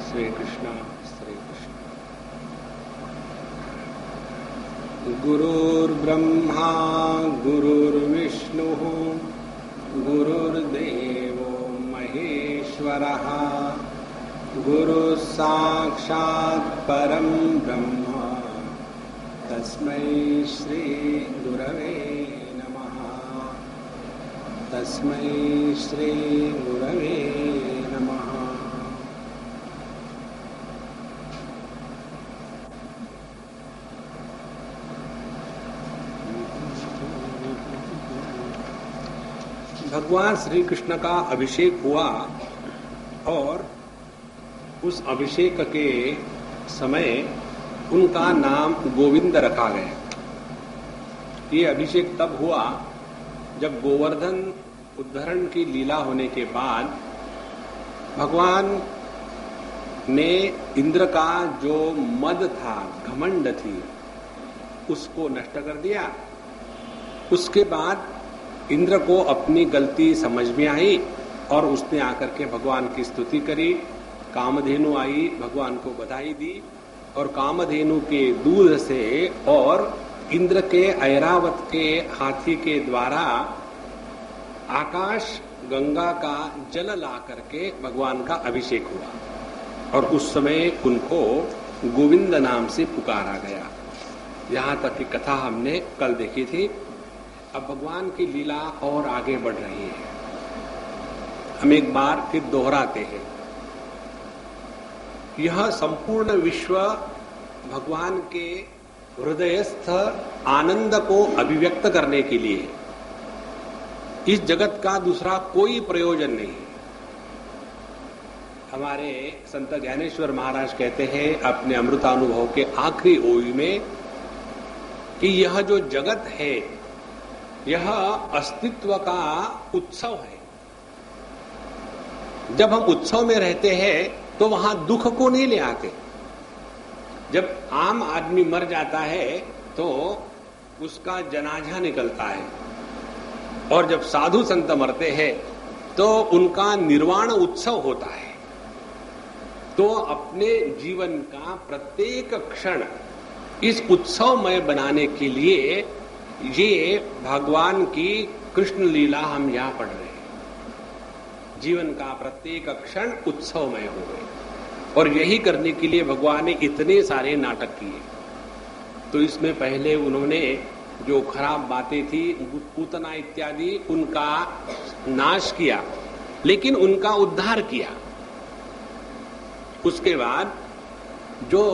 श्री कृष्ण। गुरुर्ब्रह्मा गुरुर्विष्णुः गुरुर्देवो महेश्वरः गुरुः साक्षात् परं ब्रह्म तस्मै श्री गुरवे नमः। तस्मै श्री गुरवे नमः। भगवान श्री कृष्ण का अभिषेक हुआ और उस अभिषेक के समय उनका नाम गोविंद रखा गया। ये अभिषेक तब हुआ जब गोवर्धन उद्धरण की लीला होने के बाद भगवान ने इंद्र का जो मद था, घमंड थी, उसको नष्ट कर दिया। उसके बाद इंद्र को अपनी गलती समझ में आई और उसने आकर के भगवान की स्तुति करी। कामधेनु आई, भगवान को बधाई दी और कामधेनु के दूध से और इंद्र के ऐरावत के हाथी के द्वारा आकाश गंगा का जल ला करके भगवान का अभिषेक हुआ और उस समय उनको गोविंद नाम से पुकारा गया। यहाँ तक की कथा हमने कल देखी थी। अब भगवान की लीला और आगे बढ़ रही है। हम एक बार फिर दोहराते हैं, यह संपूर्ण विश्व भगवान के हृदयस्थ आनंद को अभिव्यक्त करने के लिए, इस जगत का दूसरा कोई प्रयोजन नहीं है। हमारे संत ज्ञानेश्वर महाराज कहते हैं अपने अमृतानुभव के आखिरी ओई में कि यह जो जगत है यह अस्तित्व का उत्सव है। जब हम उत्सव में रहते हैं तो वहां दुख को नहीं ले आते। जब आम आदमी मर जाता है तो उसका जनाजा निकलता है और जब साधु संत मरते हैं तो उनका निर्वाण उत्सव होता है। तो अपने जीवन का प्रत्येक क्षण इस उत्सवमय बनाने के लिए ये भगवान की कृष्ण लीला हम यहाँ पढ़ रहे हैं। जीवन का प्रत्येक क्षण उत्सवमय हो गए और यही करने के लिए भगवान ने इतने सारे नाटक किए। तो इसमें पहले उन्होंने जो खराब बातें थी, पूतना इत्यादि, उनका नाश किया, लेकिन उनका उद्धार किया। उसके बाद जो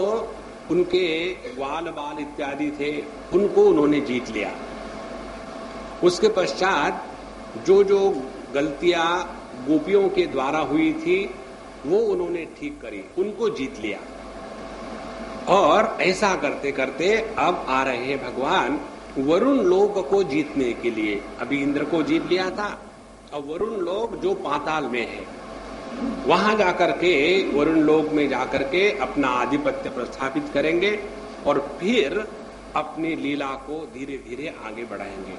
उनके ग्वाल बाल इत्यादि थे उनको उन्होंने जीत लिया। उसके पश्चात जो जो गलतियां गोपियों के द्वारा हुई थी वो उन्होंने ठीक करी, उनको जीत लिया। और ऐसा करते करते अब आ रहे हैं भगवान वरुण लोक को जीतने के लिए। अभी इंद्र को जीत लिया था, अब वरुण लोक जो पाताल में है वहां जाकर के, वरुण लोक में जाकर के अपना आधिपत्य प्रस्थापित करेंगे और फिर अपनी लीला को धीरे धीरे आगे बढ़ाएंगे।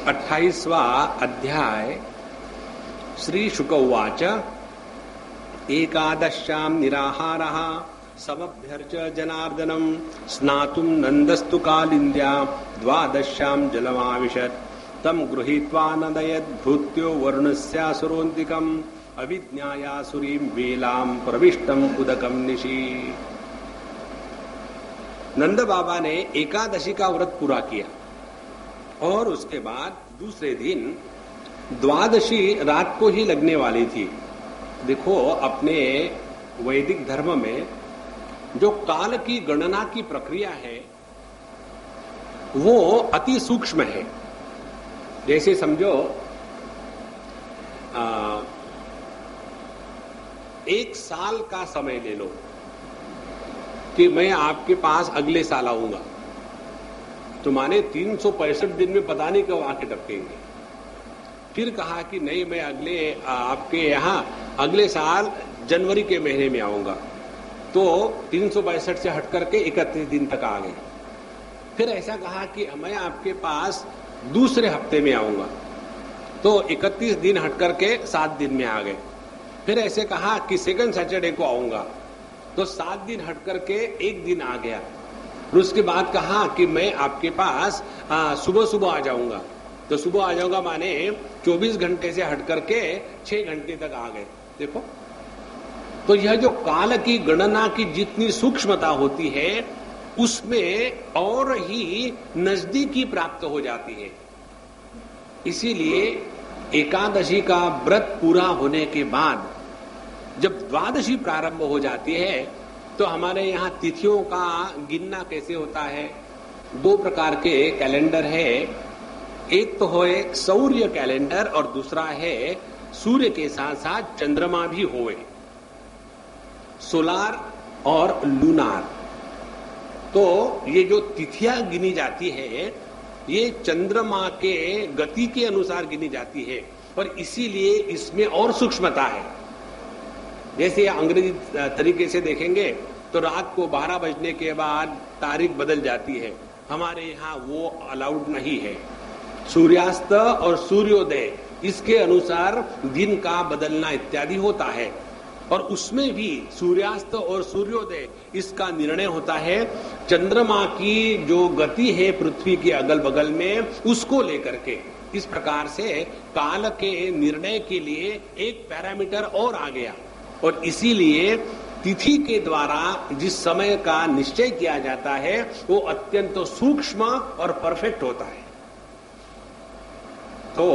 28वां अध्याय। श्री शुक उवाच एकादश्यां निराहारः समभ्यर्च जनार्दनम् स्नातुं नन्दस्तु कालिन्द्या द्वादश्यां जलमाविशत् तं गृहीत्वा नदयद् भूत्यो वरुणस्यासुरोन्तिकम् अविज्ञायासुरीं वेलां प्रविष्टम उदकम निशि। नंद बाबा ने एकादशी का व्रत पूरा किया और उसके बाद दूसरे दिन द्वादशी रात को ही लगने वाली थी। देखो, अपने वैदिक धर्म में जो काल की गणना की प्रक्रिया है वो अति सूक्ष्म है। जैसे समझो एक साल का समय ले लो कि मैं आपके पास अगले साल आऊंगा, तो माने 365 दिन में पता नहीं कब आके टपकेंगे। फिर कहा कि नहीं, मैं अगले आपके यहाँ अगले साल जनवरी के महीने में आऊंगा, तो 362 से हट करके 31 दिन तक आ गए। फिर ऐसा कहा कि मैं आपके पास दूसरे हफ्ते में आऊंगा, तो 31 दिन हट करके 7 दिन में आ गए। फिर ऐसे कहा कि सेकंड सैटरडे को आऊंगा, तो 7 दिन हट करके एक दिन आ गया। और उसके बाद कहा कि मैं आपके पास सुबह सुबह आ जाऊंगा। तो सुबह आ जाऊंगा माने 24 घंटे से हट करके 6 घंटे तक आ गए। देखो, तो यह जो काल की गणना की जितनी सूक्ष्मता होती है, उसमें और ही नजदीकी प्राप्त हो जाती है। इसीलिए एकादशी का व्रत पूरा होने के बाद जब द्वादशी प्रारंभ हो जाती है, तो हमारे यहाँ तिथियों का गिनना कैसे होता है? 2 प्रकार के कैलेंडर है। एक तो है सौर्य कैलेंडर और दूसरा है सूर्य के साथ साथ चंद्रमा भी होए, सोलार और लूनार। तो ये जो तिथियां गिनी जाती है, ये चंद्रमा के गति के अनुसार गिनी जाती है, और इसीलिए इसमें और सूक्ष्मता है। जैसे अंग्रेजी तरीके से देखेंगे तो रात को 12 बजने के बाद तारीख बदल जाती है, हमारे यहाँ वो अलाउड नहीं है। सूर्यास्त और सूर्योदय इसके अनुसार दिन का बदलना इत्यादि होता है, और उसमें भी सूर्यास्त और सूर्योदय इसका निर्णय होता है चंद्रमा की जो गति है पृथ्वी के अगल बगल में, उसको लेकर के। इस प्रकार से काल के निर्णय के लिए एक पैरामीटर और आ गया, और इसीलिए तिथि के द्वारा जिस समय का निश्चय किया जाता है वो अत्यंत सूक्ष्म और परफेक्ट होता है। तो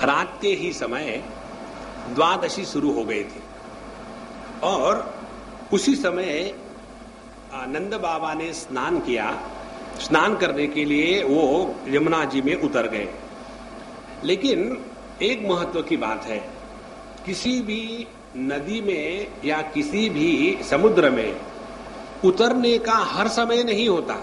रात के ही समय द्वादशी शुरू हो गई थी, और उसी समय नंद बाबा ने स्नान किया। स्नान करने के लिए वो यमुना जी में उतर गए। लेकिन एक महत्व की बात है, किसी भी नदी में या किसी भी समुद्र में उतरने का हर समय नहीं होता।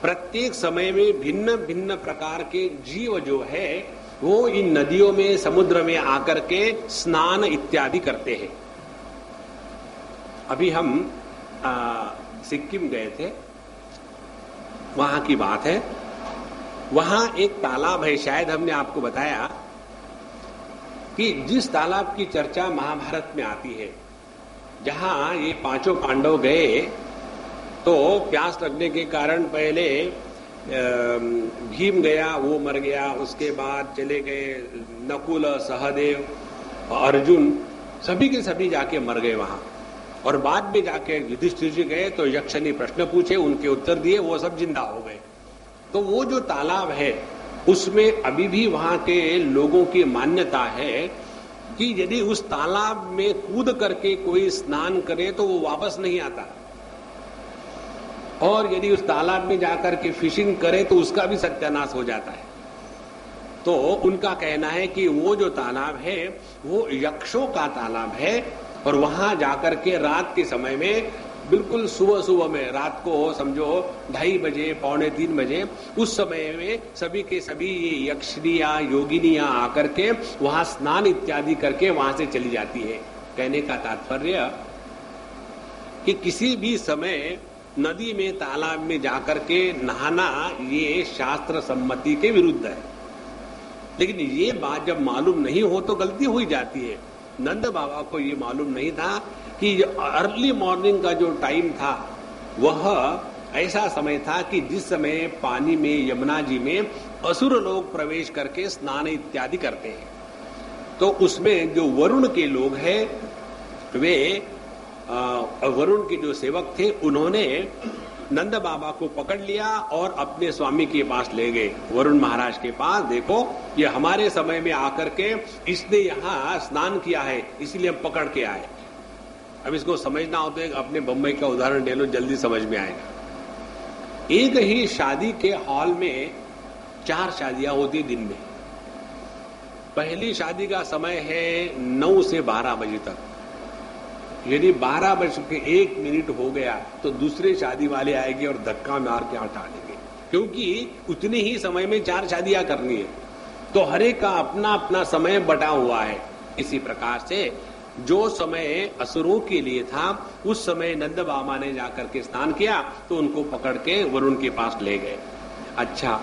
प्रत्येक समय में भिन्न भिन्न प्रकार के जीव जो है वो इन नदियों में, समुद्र में आकर के स्नान इत्यादि करते हैं। अभी हम सिक्किम गए थे, वहां की बात है। वहां एक तालाब है, शायद हमने आपको बताया कि जिस तालाब की चर्चा महाभारत में आती है, जहां ये 5 पांडव गए तो प्यास लगने के कारण पहले भीम गया, वो मर गया। उसके बाद चले गए नकुल, सहदेव, अर्जुन, सभी के सभी जाके मर गए वहां। और बाद में जाके युधिष्ठिर जी गए तो यक्ष ने प्रश्न पूछे, उनके उत्तर दिए, वो सब जिंदा हो गए। तो वो जो तालाब है उसमें अभी भी वहां के लोगों की मान्यता है कि यदि उस तालाब में कूद करके कोई स्नान करे तो वो वापस नहीं आता, और यदि उस तालाब में जाकर के फिशिंग करे तो उसका भी सत्यानाश हो जाता है। तो उनका कहना है कि वो जो तालाब है वो यक्षों का तालाब है, और वहां जाकर के रात के समय में, बिल्कुल सुबह सुबह में, रात को समझो 2:30 बजे, 2:45 बजे, उस समय में सभी के सभी ये यक्षिनियां, योगिनियां आकर के वहां स्नान इत्यादि करके वहां से चली जाती है। कहने का तात्पर्य कि किसी भी समय नदी में, तालाब में जाकर के नहाना ये शास्त्र सम्मति के विरुद्ध है। लेकिन ये बात जब मालूम नहीं हो तो गलती हो ही जाती है। नंद बाबा को ये मालूम नहीं था कि अर्ली मॉर्निंग का जो टाइम था वह ऐसा समय था कि जिस समय पानी में, यमुना जी में असुर लोग प्रवेश करके स्नान इत्यादि करते हैं। तो उसमें जो वरुण के लोग हैं, वे वरुण के जो सेवक थे, उन्होंने नंद बाबा को पकड़ लिया और अपने स्वामी के पास ले गए, वरुण महाराज के पास। देखो, ये हमारे समय में आकर के इसने यहाँ स्नान किया है, इसलिए हम पकड़ के आए। अब इसको समझना हो तो अपने बम्बई का उदाहरण ले लो, जल्दी समझ में आएगा। एक ही शादी के हॉल में 4 शादियां होती दिन में। पहली शादी का समय है 9 से 12 बजे तक। यदि 12:01 हो गया तो दूसरे शादी वाले आएंगे और धक्का मार के हटा देंगे, क्योंकि उतने ही समय में 4 शादियां करनी है। तो हर एक का अपना अपना समय बटा हुआ है। इसी प्रकार से जो समय असुरों के लिए था, उस समय नंद बाबा ने जाकर के स्नान किया तो उनको पकड़ के वरुण के पास ले गए। अच्छा,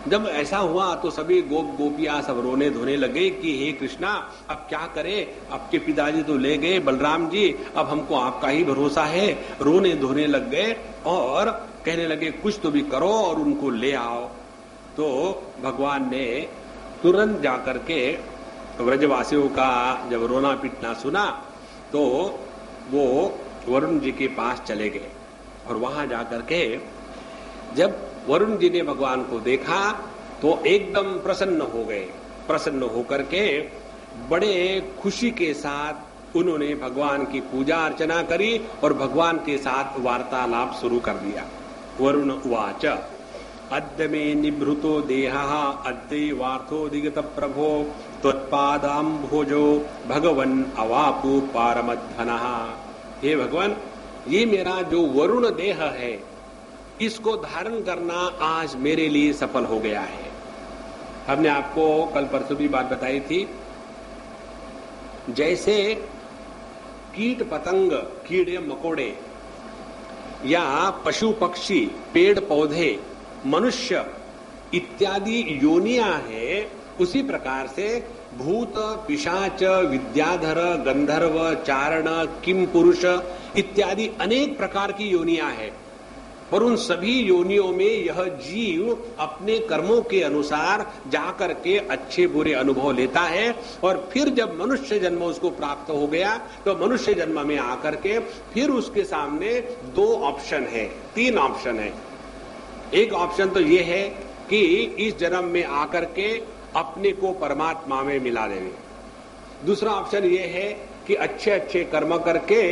जब ऐसा हुआ तो सभी गोप गोपियां सब रोने धोने लगे कि हे कृष्णा, अब क्या करें, आपके पिताजी तो ले गए बलराम जी, अब हमको आपका ही भरोसा है। रोने धोने लग गए और कहने लगे कुछ तो भी करो और उनको ले आओ। तो भगवान ने तुरंत जाकर के व्रजवासियों का जब रोना पीटना सुना तो वो वरुण जी के पास चले गए और वहां जाकर के जब वरुण जी ने भगवान को देखा तो एकदम प्रसन्न हो गए। प्रसन्न होकर के बड़े खुशी के साथ उन्होंने भगवान की पूजा अर्चना करी और भगवान के साथ वार्तालाप शुरू कर दिया। वरुण उवाच अद्य मे निभृतो देहः अद्यैवार्थोऽधिगत प्रभो त्वत्पादाम्भोजो भगवन् अवापु पारमध्वनः। हे भगवान, ये मेरा जो वरुण देह है इसको धारण करना आज मेरे लिए सफल हो गया है। हमने आपको कल परसों भी बात बताई थी, जैसे कीट पतंग, कीड़े मकोड़े या पशु पक्षी, पेड़ पौधे, मनुष्य इत्यादि योनियां हैं, उसी प्रकार से भूत, पिशाच, विद्याधर, गंधर्व, चारण, किम पुरुष इत्यादि अनेक प्रकार की योनियां हैं। पर उन सभी योनियों में यह जीव अपने कर्मों के अनुसार जाकर के अच्छे बुरे अनुभव लेता है और फिर जब मनुष्य जन्म उसको प्राप्त हो गया तो मनुष्य जन्म में आकर के फिर उसके सामने दो ऑप्शन है, तीन ऑप्शन है। एक ऑप्शन तो यह है कि इस जन्म में आकर के अपने को परमात्मा में मिला देवे। दूसरा ऑप्शन यह है कि अच्छे अच्छे कर्म करके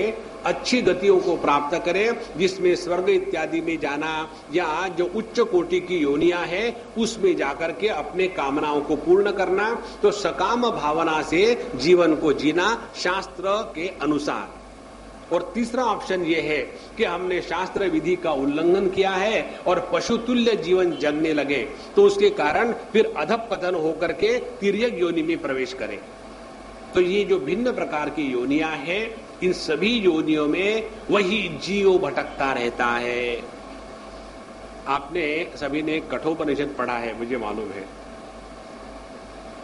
अच्छी गतियों को प्राप्त करें, जिसमें स्वर्ग इत्यादि में जाना या जो उच्च कोटि की योनियां है उसमें जाकर के अपने कामनाओं को पूर्ण करना। तो सकाम भावना से जीवन को जीना शास्त्र के अनुसार। और तीसरा ऑप्शन यह है कि हमने शास्त्र विधि का उल्लंघन किया है और पशुतुल्य जीवन जगने लगे तो उसके कारण फिर अधपतन होकर के तिर्यक योनि में प्रवेश करें। तो ये जो भिन्न प्रकार की योनियां हैं, इन सभी योनियों में वही जीव भटकता रहता है। आपने सभी ने कठोपनिषद पढ़ा है, मुझे मालूम है।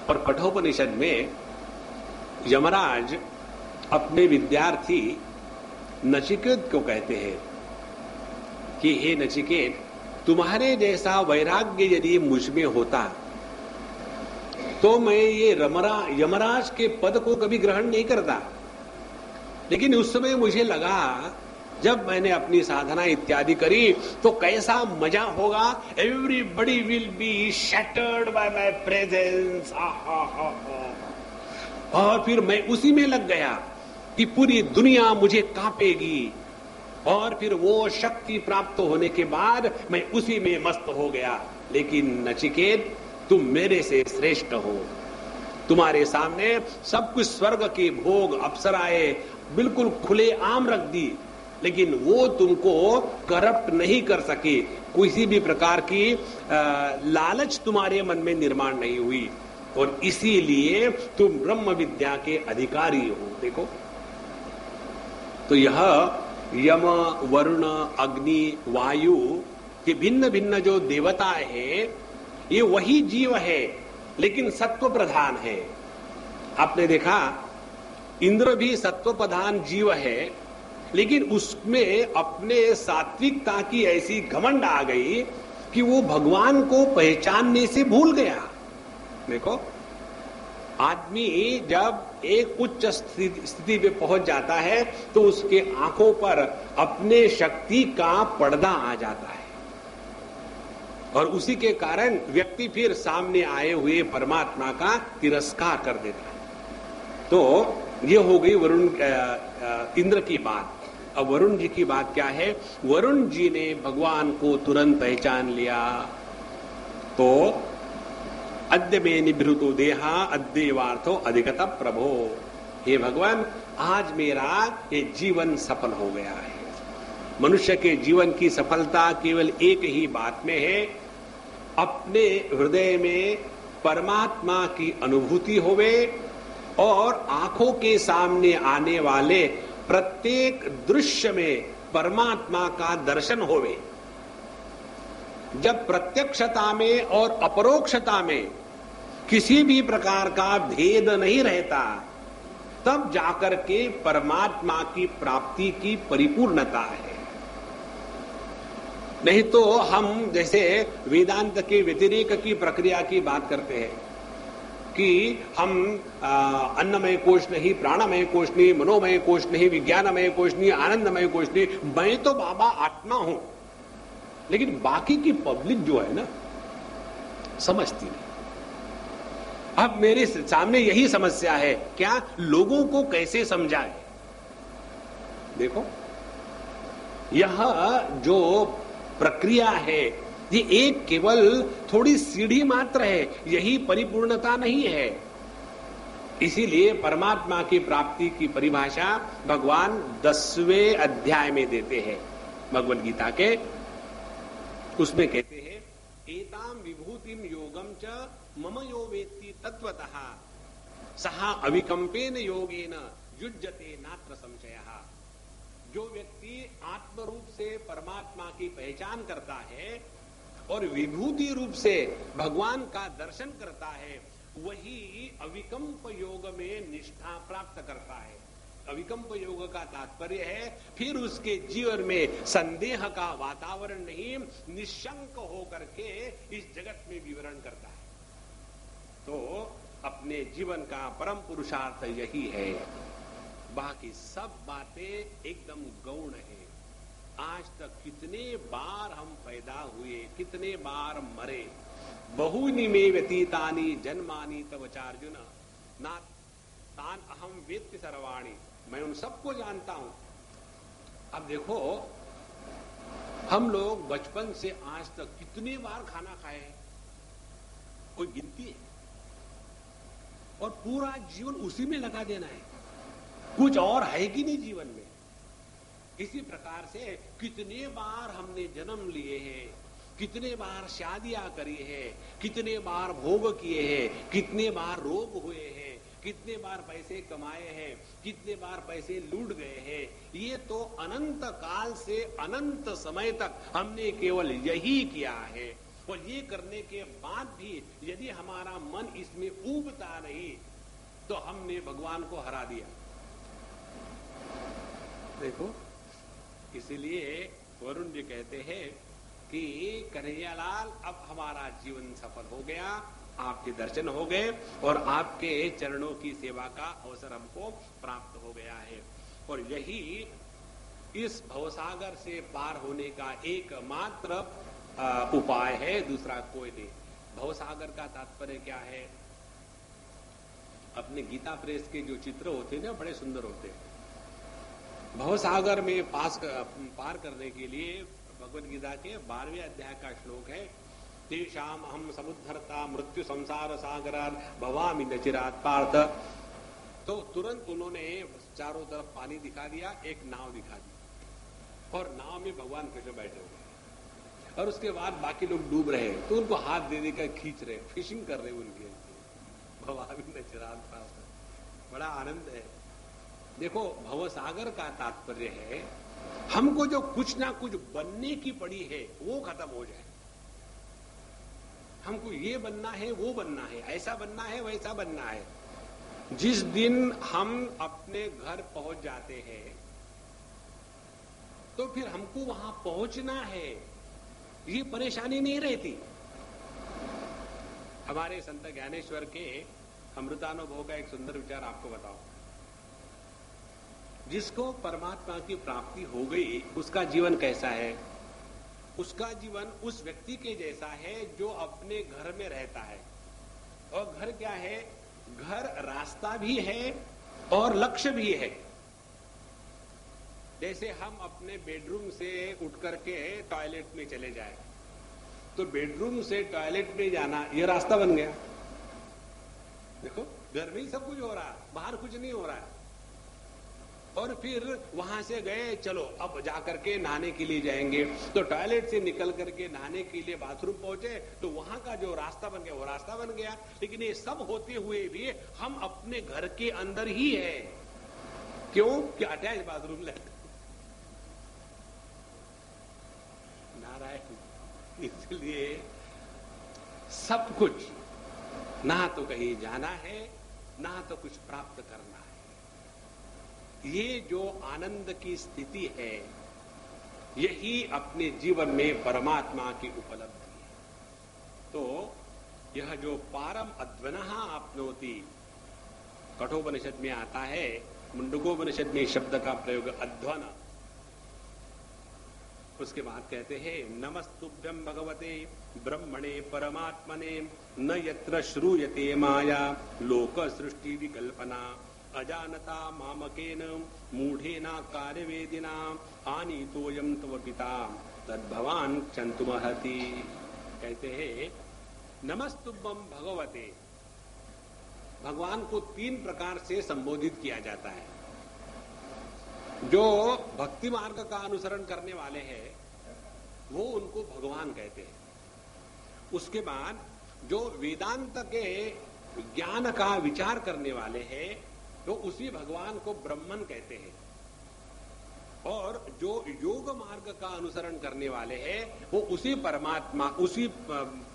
और कठोपनिषद में यमराज अपने विद्यार्थी नचिकेत को कहते हैं कि हे नचिकेत, तुम्हारे जैसा वैराग्य यदि मुझ में होता तो मैं ये यमराज के पद को कभी ग्रहण नहीं करता। लेकिन उस समय मुझे लगा जब मैंने अपनी साधना इत्यादि करी तो कैसा मजा होगा, everybody will be shattered by my presence. और फिर मैं उसी में लग गया कि पूरी दुनिया मुझे कांपेगी और फिर वो शक्ति प्राप्त होने के बाद मैं उसी में मस्त हो गया। लेकिन नचिकेत, तुम मेरे से श्रेष्ठ हो। तुम्हारे सामने सब कुछ स्वर्ग के भोग, अप्सराएं बिल्कुल खुले आम रख दी, लेकिन वो तुमको करप्ट नहीं कर सकी। किसी भी प्रकार की लालच तुम्हारे मन में निर्माण नहीं हुई और इसीलिए तुम ब्रह्म विद्या के अधिकारी हो। देखो, तो यह यम, वरुण, अग्नि, वायु के भिन्न भिन्न जो देवताएं हैं, ये वही जीव है लेकिन सत्व प्रधान है। आपने देखा इंद्र भी सत्व प्रधान जीव है, लेकिन उसमें अपने सात्विकता की ऐसी घमंड आ गई कि वो भगवान को पहचानने से भूल गया। देखो, आदमी जब एक उच्च स्थिति पे पहुंच जाता है तो उसके आंखों पर अपने शक्ति का पर्दा आ जाता है और उसी के कारण व्यक्ति फिर सामने आए हुए परमात्मा का तिरस्कार कर देता है। तो ये हो गई वरुण इंद्र की बात। अब वरुण जी की बात क्या है? वरुण जी ने भगवान को तुरंत पहचान लिया। तो अद्य मे निभृतो देहा अद्यैवार्थो अधिगत प्रभो। हे भगवान, आज मेरा ये जीवन सफल हो गया है। मनुष्य के जीवन की सफलता केवल एक ही बात में है, अपने हृदय में परमात्मा की अनुभूति होवे और आंखों के सामने आने वाले प्रत्येक दृश्य में परमात्मा का दर्शन होवे। जब प्रत्यक्षता में और अपरोक्षता में किसी भी प्रकार का भेद नहीं रहता, तब जाकर के परमात्मा की प्राप्ति की परिपूर्णता है। नहीं तो हम जैसे वेदांत के व्यतिरेक की प्रक्रिया की बात करते हैं कि हम अन्नमय कोश नहीं, प्राणमय कोश नहीं, मनोमय कोश नहीं, विज्ञानमय कोश नहीं, आनंदमय कोश नहीं, मैं तो बाबा आत्मा हूं। लेकिन बाकी की पब्लिक जो है ना, समझती नहीं। अब मेरे सामने यही समस्या है, क्या लोगों को कैसे समझाए? देखो, यह जो प्रक्रिया है, ये एक केवल थोड़ी सीढ़ी मात्र है, यही परिपूर्णता नहीं है। इसीलिए परमात्मा की प्राप्ति की परिभाषा भगवान 10वें अध्याय में देते हैं भगवद गीता के। उसमें कहते हैं, एताम विभूतिम योगम च मम यो वेत्ति तत्वतः सहा अविकंपेन योगेन युज्यते नात्र संशयः। जो व्यक्ति आत्म रूप से परमात्मा की पहचान करता है और विभूति रूप से भगवान का दर्शन करता है, वही अविकंप योग में निष्ठा प्राप्त करता है। अविकंप योग का तात्पर्य है फिर उसके जीवन में संदेह का वातावरण नहीं, निशंक होकर के इस जगत में विवरण करता है। तो अपने जीवन का परम पुरुषार्थ यही है। बाकी सब बातें एकदम गौण है। आज तक कितने बार हम पैदा हुए, कितने बार मरे, बहुनि में व्यतीतानि जन्मानि तव चार्जुन ना तान अहम वेत्ति सर्वाणि। मैं उन सबको जानता हूं। अब देखो, हम लोग बचपन से आज तक कितने बार खाना खाए हैं, कोई गिनती है? और पूरा जीवन उसी में लगा देना है, कुछ और है कि नहीं जीवन में। इसी प्रकार से कितने बार हमने जन्म लिए हैं, कितने बार शादियां करी है, कितने बार भोग किए हैं, कितने बार रोग हुए हैं, कितने बार पैसे कमाए हैं, कितने बार पैसे लूट गए हैं। ये तो अनंत काल से अनंत समय तक हमने केवल यही किया है। और ये करने के बाद भी यदि हमारा मन इसमें उबता नहीं, तो हमने भगवान को हरा दिया। देखो, इसीलिए वरुण जी कहते हैं कि कन्हैयालाल, अब हमारा जीवन सफल हो गया, आपके दर्शन हो गए और आपके चरणों की सेवा का अवसर हमको प्राप्त हो गया है। और यही इस भवसागर से पार होने का एकमात्र उपाय है, दूसरा कोई नहीं। भवसागर का तात्पर्य क्या है? अपने गीता प्रेस के जो चित्र होते हैं ना, बड़े सुंदर होते हैं। भवसागर में पार करने के लिए भगवद गीता के 12वें अध्याय का श्लोक है, तेषाम अहम समुद्धरता मृत्यु संसार सागरात भवामि न चिरात पार्थ। तो तुरंत उन्होंने चारों तरफ पानी दिखा दिया, एक नाव दिखा दी और नाव में भगवान कृष्ण बैठे हुए और उसके बाद बाकी लोग डूब रहे हैं, तो उनको हाथ दे देकर खींच रहे, फिशिंग कर रहे उनके। भवामि न चिरात पार्थ, बड़ा आनंद है। देखो, भवसागर का तात्पर्य है हमको जो कुछ ना कुछ बनने की पड़ी है वो खत्म हो जाए। हमको ये बनना है, वो बनना है, ऐसा बनना है, वैसा बनना है। जिस दिन हम अपने घर पहुंच जाते हैं तो फिर हमको वहां पहुंचना है, ये परेशानी नहीं रहती। हमारे संत ज्ञानेश्वर के अमृतानुभव का एक सुंदर विचार आपको बताओ। जिसको परमात्मा की प्राप्ति हो गई, उसका जीवन कैसा है? उसका जीवन उस व्यक्ति के जैसा है जो अपने घर में रहता है। और घर क्या है? घर रास्ता भी है और लक्ष्य भी है। जैसे हम अपने बेडरूम से उठ करके टॉयलेट में चले जाए, तो बेडरूम से टॉयलेट में जाना ये रास्ता बन गया। देखो, घर में ही सब कुछ हो रहा है, बाहर कुछ नहीं हो रहा है। और फिर वहां से गए, चलो अब जाकर के नहाने के लिए जाएंगे, तो टॉयलेट से निकल करके नहाने के लिए बाथरूम पहुंचे, तो वहां का जो रास्ता बन गया वो रास्ता बन गया। लेकिन ये सब होते हुए भी हम अपने घर के अंदर ही है। क्यों? कि अटैच बाथरूम लग। नारायण, इसलिए सब कुछ ना तो कहीं जाना है, ना तो कुछ प्राप्त करना है। ये जो आनंद की स्थिति है, यही अपने जीवन में परमात्मा की उपलब्धि है। तो यह जो पारम अध्वनः आपनोति, कठोपनिषद में आता है, मुंडकोपनिषद में शब्द का प्रयोग अध्वन, उसके बाद कहते हैं नमस्तुभ्यं भगवते ब्रह्मणे परमात्मने न यत्र श्रूयते माया लोक सृष्टि विकल्पना अजानता मामकेन मूढ़ेना कार्यवेदिना आनीतोयम तव पिता तद्भवान क्षन्तुमर्हति। कहते हैं नमस्तुभ्यं भगवते, भगवान को 3 प्रकार से संबोधित किया जाता है। जो भक्ति मार्ग का अनुसरण करने वाले हैं वो उनको भगवान कहते हैं। उसके बाद जो वेदांत के ज्ञान का विचार करने वाले हैं तो उसी भगवान को ब्रह्मन कहते हैं। और जो योग मार्ग का अनुसरण करने वाले हैं वो उसी परमात्मा, उसी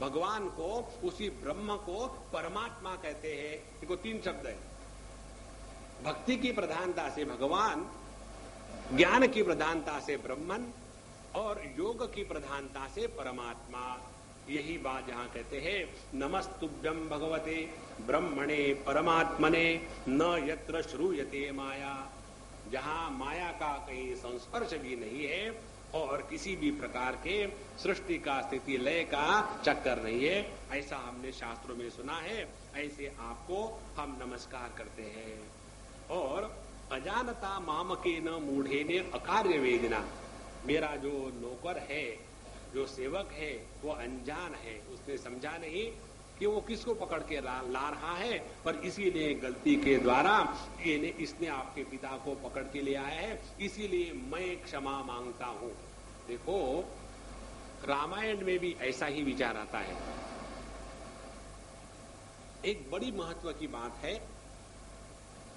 भगवान को, उसी ब्रह्म को परमात्मा कहते हैं। देखो 3 शब्द है, भक्ति की प्रधानता से भगवान, ज्ञान की प्रधानता से ब्रह्मन और योग की प्रधानता से परमात्मा। यही बात यहां कहते हैं नमस्तुभ्यं भगवते ब्रह्मणे परमात्मने न यत्र श्रूयते माया, जहां माया का कहीं संस्पर्श भी नहीं है और किसी भी प्रकार के सृष्टि का, स्थिति लय का चक्कर नहीं है। ऐसा हमने शास्त्रों में सुना है, ऐसे आपको हम नमस्कार करते हैं। और अजानता मामके न मूढ़े ने अकार्य वेदना, मेरा जो नौकर है, जो सेवक है, वो अनजान है, उसने समझा नहीं कि वो किसको पकड़ के ला रहा है, पर इसीलिए गलती के द्वारा इसने आपके पिता को पकड़ के ले आया है, इसीलिए मैं क्षमा मांगता हूं। देखो रामायण में भी ऐसा ही विचार आता है। एक बड़ी महत्व की बात है,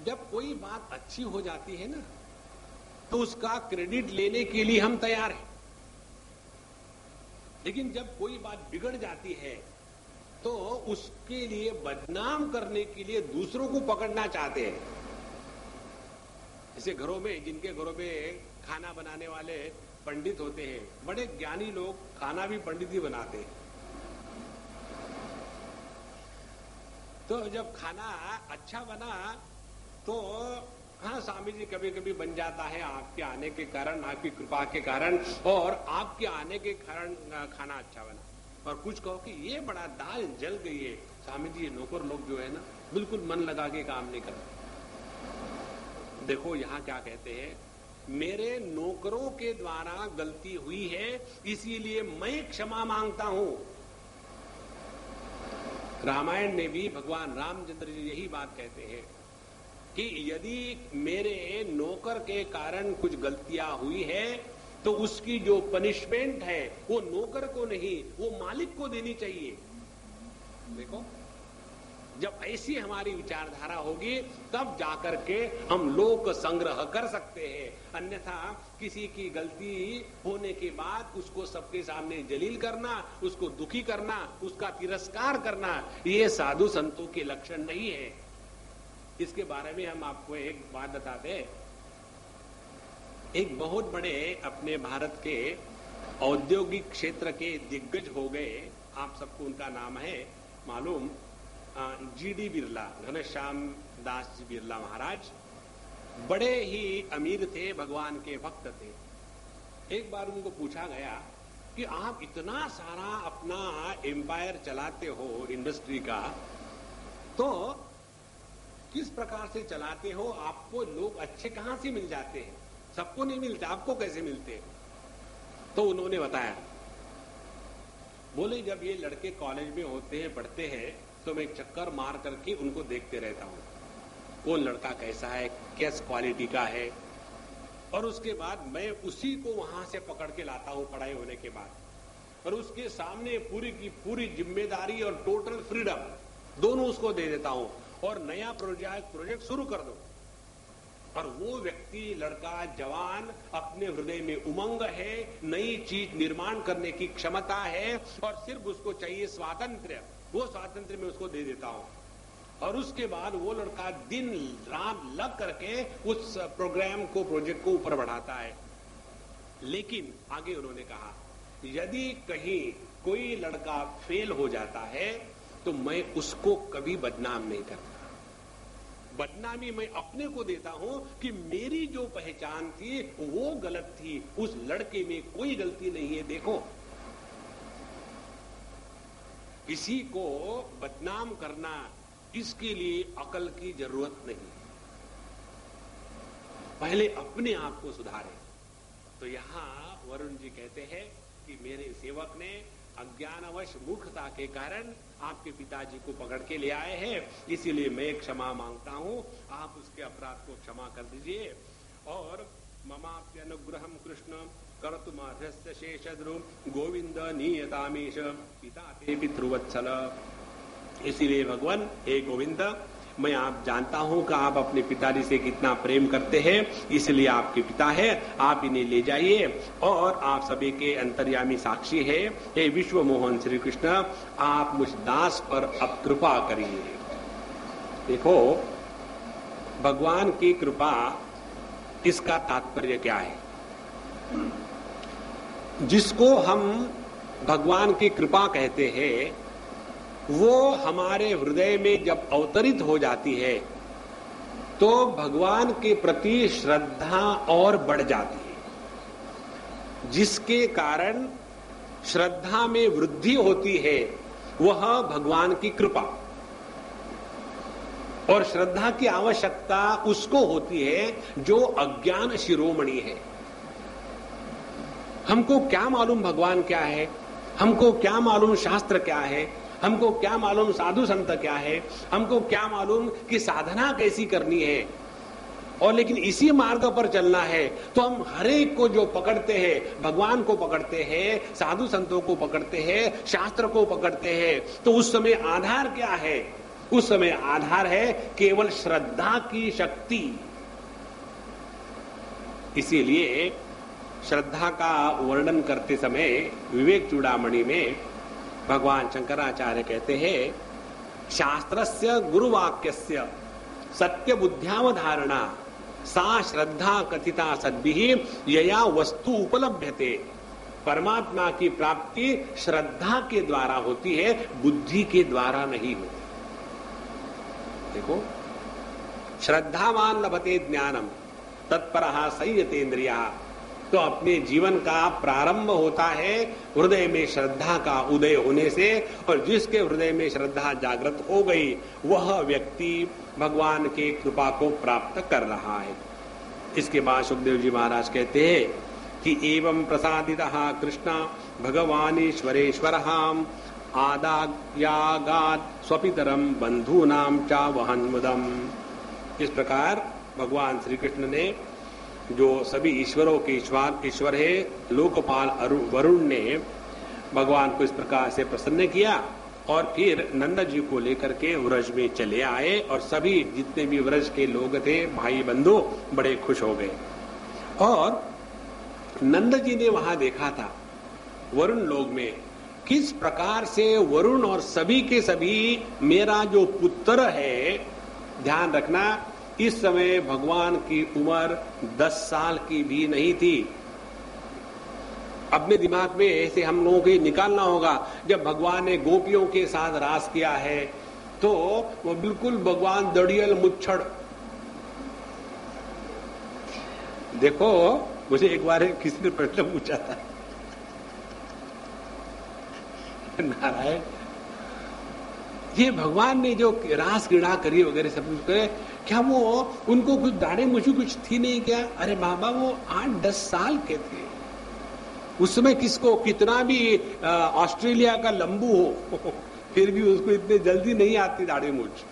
जब कोई बात अच्छी हो जाती है ना तो उसका क्रेडिट लेने के लिए हम तैयार हैं, लेकिन जब कोई बात बिगड़ जाती है तो उसके लिए बदनाम करने के लिए दूसरों को पकड़ना चाहते हैं। जैसे घरों में, जिनके घरों में खाना बनाने वाले पंडित होते हैं, बड़े ज्ञानी लोग खाना भी पंडित ही बनाते हैं। तो जब खाना अच्छा बना तो हाँ स्वामी जी कभी कभी बन जाता है आपके आने के कारण, आपकी कृपा के कारण, और आपके आने के कारण खाना अच्छा बना। और कुछ कहो कि ये बड़ा दाल जल गई है, स्वामी जी नौकर लोग जो है ना बिल्कुल मन लगा के काम नहीं करते। देखो यहाँ क्या कहते हैं, मेरे नौकरों के द्वारा गलती हुई है इसीलिए मैं क्षमा मांगता हूं। रामायण में भी भगवान रामचंद्र जी यही बात कहते हैं कि यदि मेरे नौकर के कारण कुछ गलतियां हुई है तो उसकी जो पनिशमेंट है वो नौकर को नहीं, वो मालिक को देनी चाहिए। देखो जब ऐसी हमारी विचारधारा होगी तब जाकर के हम लोक संग्रह कर सकते हैं। अन्यथा किसी की गलती होने के बाद उसको सबके सामने जलील करना, उसको दुखी करना, उसका तिरस्कार करना, ये साधु संतों के लक्षण नहीं है। इसके बारे में हम आपको एक बात बताते हैं। एक बहुत बड़े अपने भारत के औद्योगिक क्षेत्र के दिग्गज हो गए, आप सबको उनका नाम है मालूम, जीडी बिरला, घनश्याम दास जी बिरला महाराज। बड़े ही अमीर थे, भगवान के भक्त थे। एक बार उनको पूछा गया कि आप इतना सारा अपना एम्पायर चलाते हो इंडस्ट्री का, तो किस प्रकार से चलाते हो? आपको लोग अच्छे कहां से मिल जाते हैं? सबको नहीं मिलते, आपको कैसे मिलते? तो उन्होंने बताया, बोले जब ये लड़के कॉलेज में होते हैं, पढ़ते हैं, तो मैं चक्कर मार करके उनको देखते रहता हूं, कौन लड़का कैसा है, किस क्वालिटी का है, और उसके बाद मैं उसी को वहां से पकड़ के लाता हूं पढ़ाई होने के बाद, और उसके सामने पूरी की पूरी जिम्मेदारी और टोटल फ्रीडम दोनों उसको दे देता हूं, और नया प्रोजेक्ट शुरू कर दो। और वो व्यक्ति, लड़का, जवान, अपने हृदय में उमंग है, नई चीज निर्माण करने की क्षमता है और सिर्फ उसको चाहिए स्वातंत्र्य, वो स्वातंत्र्य में उसको दे देता हूं। और उसके बाद वो लड़का दिन रात लग करके उस प्रोग्राम को, प्रोजेक्ट को ऊपर बढ़ाता है। लेकिन आगे उन्होंने कहा, यदि कहीं कोई लड़का फेल हो जाता है तो मैं उसको कभी बदनाम नहीं करता। बदनामी मैं अपने को देता हूं कि मेरी जो पहचान थी वो गलत थी, उस लड़के में कोई गलती नहीं है। देखो, किसी को बदनाम करना, इसके लिए अकल की जरूरत नहीं, पहले अपने आप को सुधारे। तो यहां वरुण जी कहते हैं कि मेरे सेवक ने अज्ञानवश मूर्खता के कारण आपके पिताजी को पकड़ के ले आए हैं, इसीलिए मैं क्षमा मांगता हूं, आप उसके अपराध को क्षमा कर दीजिए। और ममाप्यनुग्रहम कृष्ण कर्तुमर्हस्य शेषद्रु गोविंद नीयतामीश पिता ते पितृवत्सल। इसीलिए भगवान, हे गोविंद, मैं आप जानता हूं कि आप अपने पिताजी से कितना प्रेम करते हैं, इसलिए आपके पिता है, आप इन्हें ले जाइए और आप सभी के अंतर्यामी साक्षी है। हे विश्व मोहन श्री कृष्ण, आप मुझ दास पर अब कृपा करिए। देखो, भगवान की कृपा, इसका तात्पर्य क्या है? जिसको हम भगवान की कृपा कहते हैं, वो हमारे हृदय में जब अवतरित हो जाती है तो भगवान के प्रति श्रद्धा और बढ़ जाती है। जिसके कारण श्रद्धा में वृद्धि होती है वह भगवान की कृपा। और श्रद्धा की आवश्यकता उसको होती है जो अज्ञान शिरोमणि है। हमको क्या मालूम भगवान क्या है, हमको क्या मालूम शास्त्र क्या है, हमको क्या मालूम साधु संत क्या है, हमको क्या मालूम कि साधना कैसी करनी है, और लेकिन इसी मार्ग पर चलना है तो हम हर एक को जो पकड़ते हैं, भगवान को पकड़ते हैं, साधु संतों को पकड़ते हैं, शास्त्र को पकड़ते हैं, तो उस समय आधार क्या है? उस समय आधार है केवल श्रद्धा की शक्ति। इसीलिए श्रद्धा का वर्णन करते समय विवेक चूड़ामणि में भगवान शंकराचार्य कहते हैं, शास्त्रस्य गुरुवाक्यस्य सत्य बुद्ध्यावधारणा सा श्रद्धा कथिता सद्भिः यया वस्तु उपलभ्यते। परमात्मा की प्राप्ति श्रद्धा के द्वारा होती है, बुद्धि के द्वारा नहीं होती। देखो, श्रद्धावान लभते ज्ञानम तत्परः संयतेन्द्रियः। तो अपने जीवन का प्रारंभ होता है हृदय में श्रद्धा का उदय होने से, और जिसके हृदय में श्रद्धा जागृत हो गई वह व्यक्ति भगवान की कृपा को प्राप्त कर रहा है। इसके बाद सुखदेव जी महाराज कहते हैं कि एवं प्रसादितः कृष्ण भगवानीश्वरेश्वरः आदायागात् स्वपितरम बंधूनां च वहन्मुदम्। इस प्रकार भगवान श्री कृष्ण ने, जो सभी ईश्वरों के ईश्वर है, लोकपाल वरुण ने भगवान को इस प्रकार से प्रसन्न किया और फिर नंद जी को लेकर के व्रज में चले आए, और सभी जितने भी व्रज के लोग थे, भाई बंधु, बड़े खुश हो गए। और नंद जी ने वहां देखा था वरुण लोक में किस प्रकार से वरुण और सभी के सभी मेरा जो पुत्र है, ध्यान रखना, इस समय भगवान की उम्र 10 साल की भी नहीं थी। अपने दिमाग में ऐसे हम लोगों को निकालना होगा, जब भगवान ने गोपियों के साथ रास किया है तो वो बिल्कुल भगवान दड़ियल मुच्छड़। देखो, मुझे एक बार किसी ने प्रश्न पूछा था, नारायण, ये भगवान ने जो रास क्रीड़ा करी वगैरह सब कुछ करे, क्या वो उनको कुछ दाढ़ी मुझे कुछ थी नहीं क्या? अरे बाबा, वो 8-10 साल के थे उस समय। किसको कितना भी ऑस्ट्रेलिया का लंबू हो फिर भी उसको इतने जल्दी नहीं आती दाढ़ी मूछ।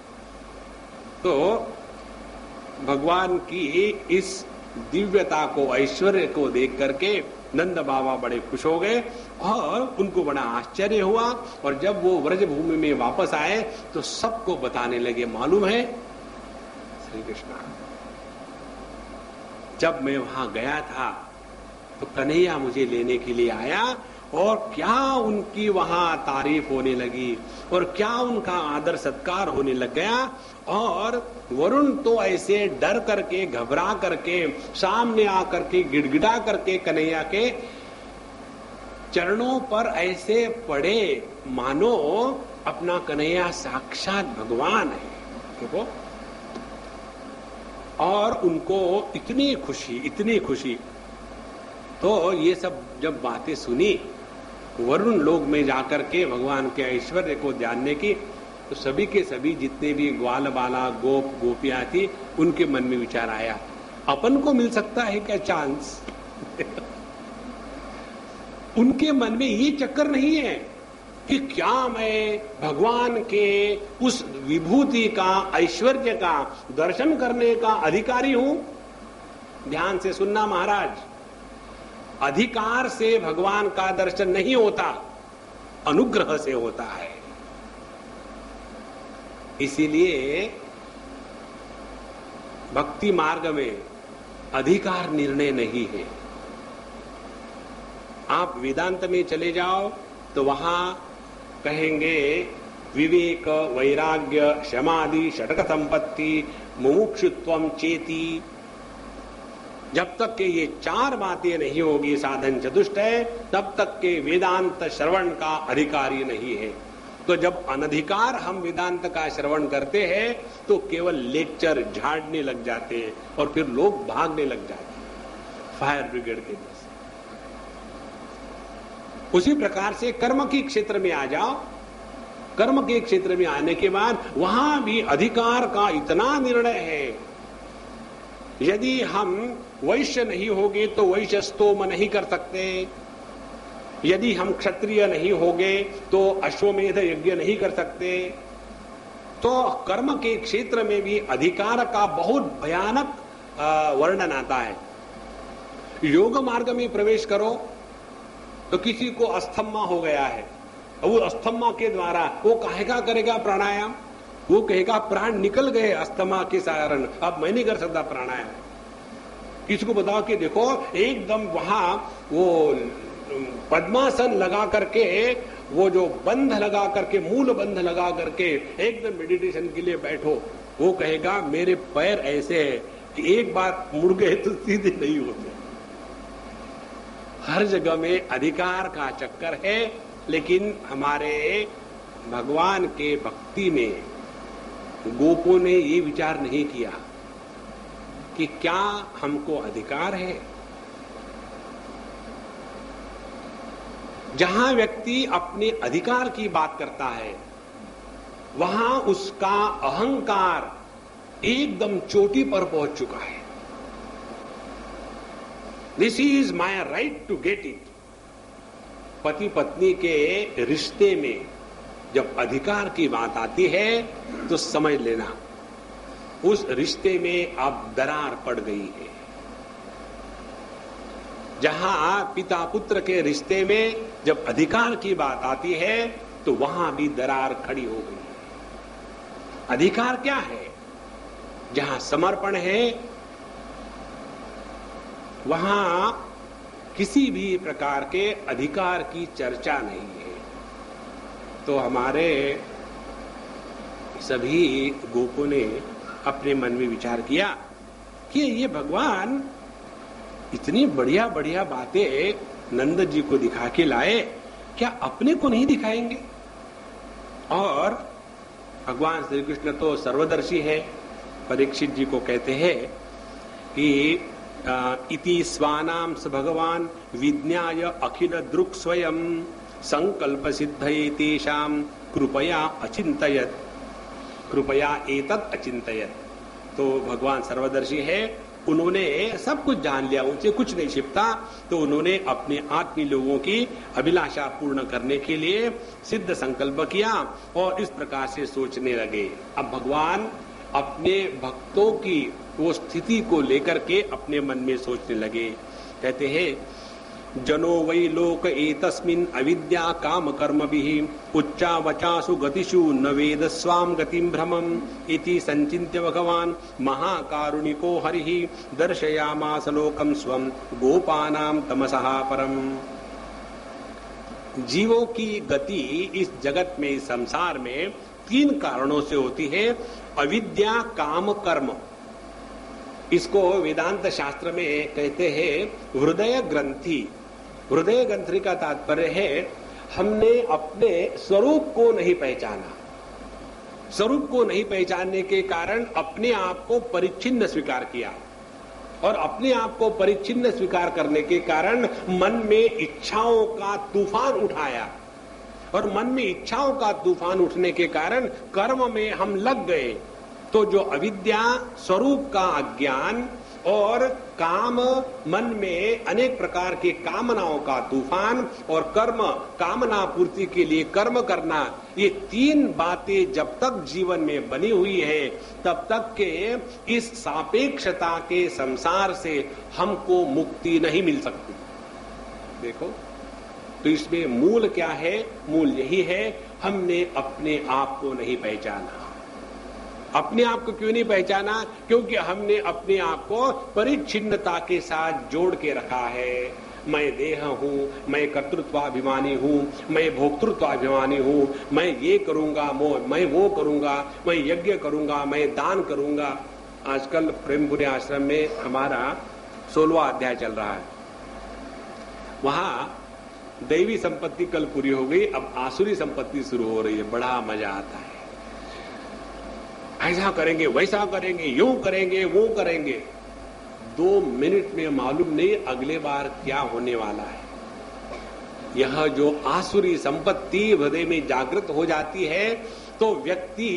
तो भगवान की इस दिव्यता को, ऐश्वर्य को देख करके नंद बाबा बड़े खुश हो गए और उनको बड़ा आश्चर्य हुआ। और जब वो व्रज भूमि में वापस आए तो सबको बताने लगे, मालूम है श्री कृष्ण, जब मैं वहां गया था तो कन्हैया मुझे लेने के लिए आया और क्या उनकी वहां तारीफ होने लगी और क्या उनका आदर सत्कार होने लग गया। और वरुण तो ऐसे डर करके घबरा करके सामने आकर के गिड़गिड़ा करके कन्हैया के चरणों पर ऐसे पड़े मानो अपना कन्हैया साक्षात भगवान है। देखो, और उनको इतनी खुशी। तो ये सब जब बातें सुनी वरुण लोक में जाकर के भगवान के ऐश्वर्य को जानने की, तो सभी के सभी जितने भी ग्वाल बाला गोप गोपियां थी उनके मन में विचार आया, अपन को मिल सकता है क्या चांस? उनके मन में ये चक्कर नहीं है कि क्या मैं भगवान के उस विभूति का ऐश्वर्य का दर्शन करने का अधिकारी हूं। ध्यान से सुनना महाराज, अधिकार से भगवान का दर्शन नहीं होता, अनुग्रह से होता है। इसीलिए भक्ति मार्ग में अधिकार निर्णय नहीं है। आप वेदांत में चले जाओ तो वहां कहेंगे विवेक, वैराग्य, क्षमादि, षटक संपत्ति, मुमुक्षुत्वम चेति। जब तक के ये चार बातें नहीं होगी साधन चतुष्टय, तब तक के वेदांत श्रवण का अधिकारी नहीं है। तो जब अनधिकार हम वेदांत का श्रवण करते हैं तो केवल लेक्चर झाड़ने लग जाते हैं और फिर लोग भागने लग जाते हैं फायर ब्रिगेड के जैसे। उसी प्रकार से कर्म के क्षेत्र में आ जाओ। कर्म के क्षेत्र में आने के बाद वहां भी अधिकार का इतना निर्णय है, यदि हम वैश्य नहीं होंगे तो वैश्य स्तोम नहीं कर सकते, यदि हम क्षत्रिय नहीं होंगे तो अश्वमेध यज्ञ नहीं कर सकते। तो कर्म के क्षेत्र में भी अधिकार का बहुत भयानक वर्णन आता है। योग मार्ग में प्रवेश करो तो किसी को अस्थमा हो गया है, वो अस्थमा के द्वारा वो काहे का करेगा प्राणायाम? वो कहेगा प्राण निकल गए अस्थमा के कारण, अब मैं नहीं कर सकता प्राणायाम। किसी को बताओ कि देखो एकदम वहां वो पद्मासन लगा करके, वो जो बंध लगा करके, मूल बंध लगा करके एकदम मेडिटेशन के लिए बैठो, वो कहेगा मेरे पैर ऐसे है कि एक बार मुड़ गए तो सीधे नहीं होते। हर जगह में अधिकार का चक्कर है, लेकिन हमारे भगवान के भक्ति में गोपों ने ये विचार नहीं किया कि क्या हमको अधिकार है। जहां व्यक्ति अपने अधिकार की बात करता है वहां उसका अहंकार एकदम चोटी पर पहुंच चुका है। This is my right to get it. पति पत्नी के रिश्ते में जब अधिकार की बात आती है तो समझ लेना उस रिश्ते में अब दरार पड़ गई है। जहां पिता पुत्र के रिश्ते में जब अधिकार की बात आती है तो वहां भी दरार खड़ी हो गई है। अधिकार क्या है? जहां समर्पण है वहां किसी भी प्रकार के अधिकार की चर्चा नहीं है। तो हमारे सभी गोपों ने अपने मन में विचार किया कि ये भगवान इतनी बढ़िया बढ़िया बातें नंद जी को दिखा के लाए, क्या अपने को नहीं दिखाएंगे? और भगवान श्री कृष्ण तो सर्वदर्शी है। परीक्षित जी को कहते हैं कि इति स्वानाम स भगवान विज्ञाय अखिल दृक् स्वयं संकल्प सिद्धये तेषाम कृपया अचिंतयत, कृपया एतत् अचिंतयत। तो भगवान सर्वदर्शी है, उन्होंने सब कुछ जान लिया, उनसे कुछ नहीं छिपता। तो उन्होंने अपने आत्मीय लोगों की अभिलाषा पूर्ण करने के लिए सिद्ध संकल्प किया और इस प्रकार से सोचने लगे। अब भगवान अपने भक्तों की वो स्थिति को लेकर के अपने मन में सोचने लगे। कहते हैं जनो वै लोक एतस्मिन् अविद्या काम कर्मभिः उच्चावचासु गतिषु न वेद स्वाम गतिं भ्रमम् इति संचिन्त्य भगवान् महाकारुणिको हरिः दर्शयामास लोकं स्वं गोपानां तमसः परम्। जीवों की गति इस जगत में, इस संसार में 3 कारणों से होती है। अविद्या, काम, कर्म। इसको वेदांत शास्त्र में कहते हैं हृदय ग्रंथि। हृदय ग्रंथि का तात्पर्य है हमने अपने स्वरूप को नहीं पहचाना। स्वरूप को नहीं पहचानने के कारण अपने आप को परिच्छिन्न स्वीकार किया, और अपने आप को परिच्छिन्न स्वीकार करने के कारण मन में इच्छाओं का तूफान उठाया, और मन में इच्छाओं का तूफान उठने के कारण कर्म में हम लग गए। तो जो अविद्या, स्वरूप का अज्ञान, और काम, मन में अनेक प्रकार के कामनाओं का तूफान, और कर्म, कामना पूर्ति के लिए कर्म करना, ये 3 बातें जब तक जीवन में बनी हुई है तब तक के इस सापेक्षता के संसार से हमको मुक्ति नहीं मिल सकती। देखो, तो इसमें मूल क्या है? मूल यही है, हमने अपने आप को नहीं पहचाना। अपने आप को क्यों नहीं पहचाना? क्योंकि हमने अपने आप को परिच्छिन्नता के साथ जोड़ के रखा है। मैं देह हूं, मैं कर्तृत्वाभिमानी हूं, मैं भोक्तृत्वाभिमानी हूं, मैं ये करूंगा, मैं वो करूंगा, मैं यज्ञ करूंगा, मैं दान करूंगा। आजकल प्रेमपुरी आश्रम में हमारा 16वां अध्याय चल रहा है। वहां दैवी संपत्ति कल पूरी हो गई, अब आसुरी संपत्ति शुरू हो रही है। बड़ा मजा आता है। ऐसा करेंगे, वैसा करेंगे, यूं करेंगे, वो करेंगे। 2 मिनट में मालूम नहीं अगले बार क्या होने वाला है। यह जो आसुरी संपत्ति हृदय में जागृत हो जाती है तो व्यक्ति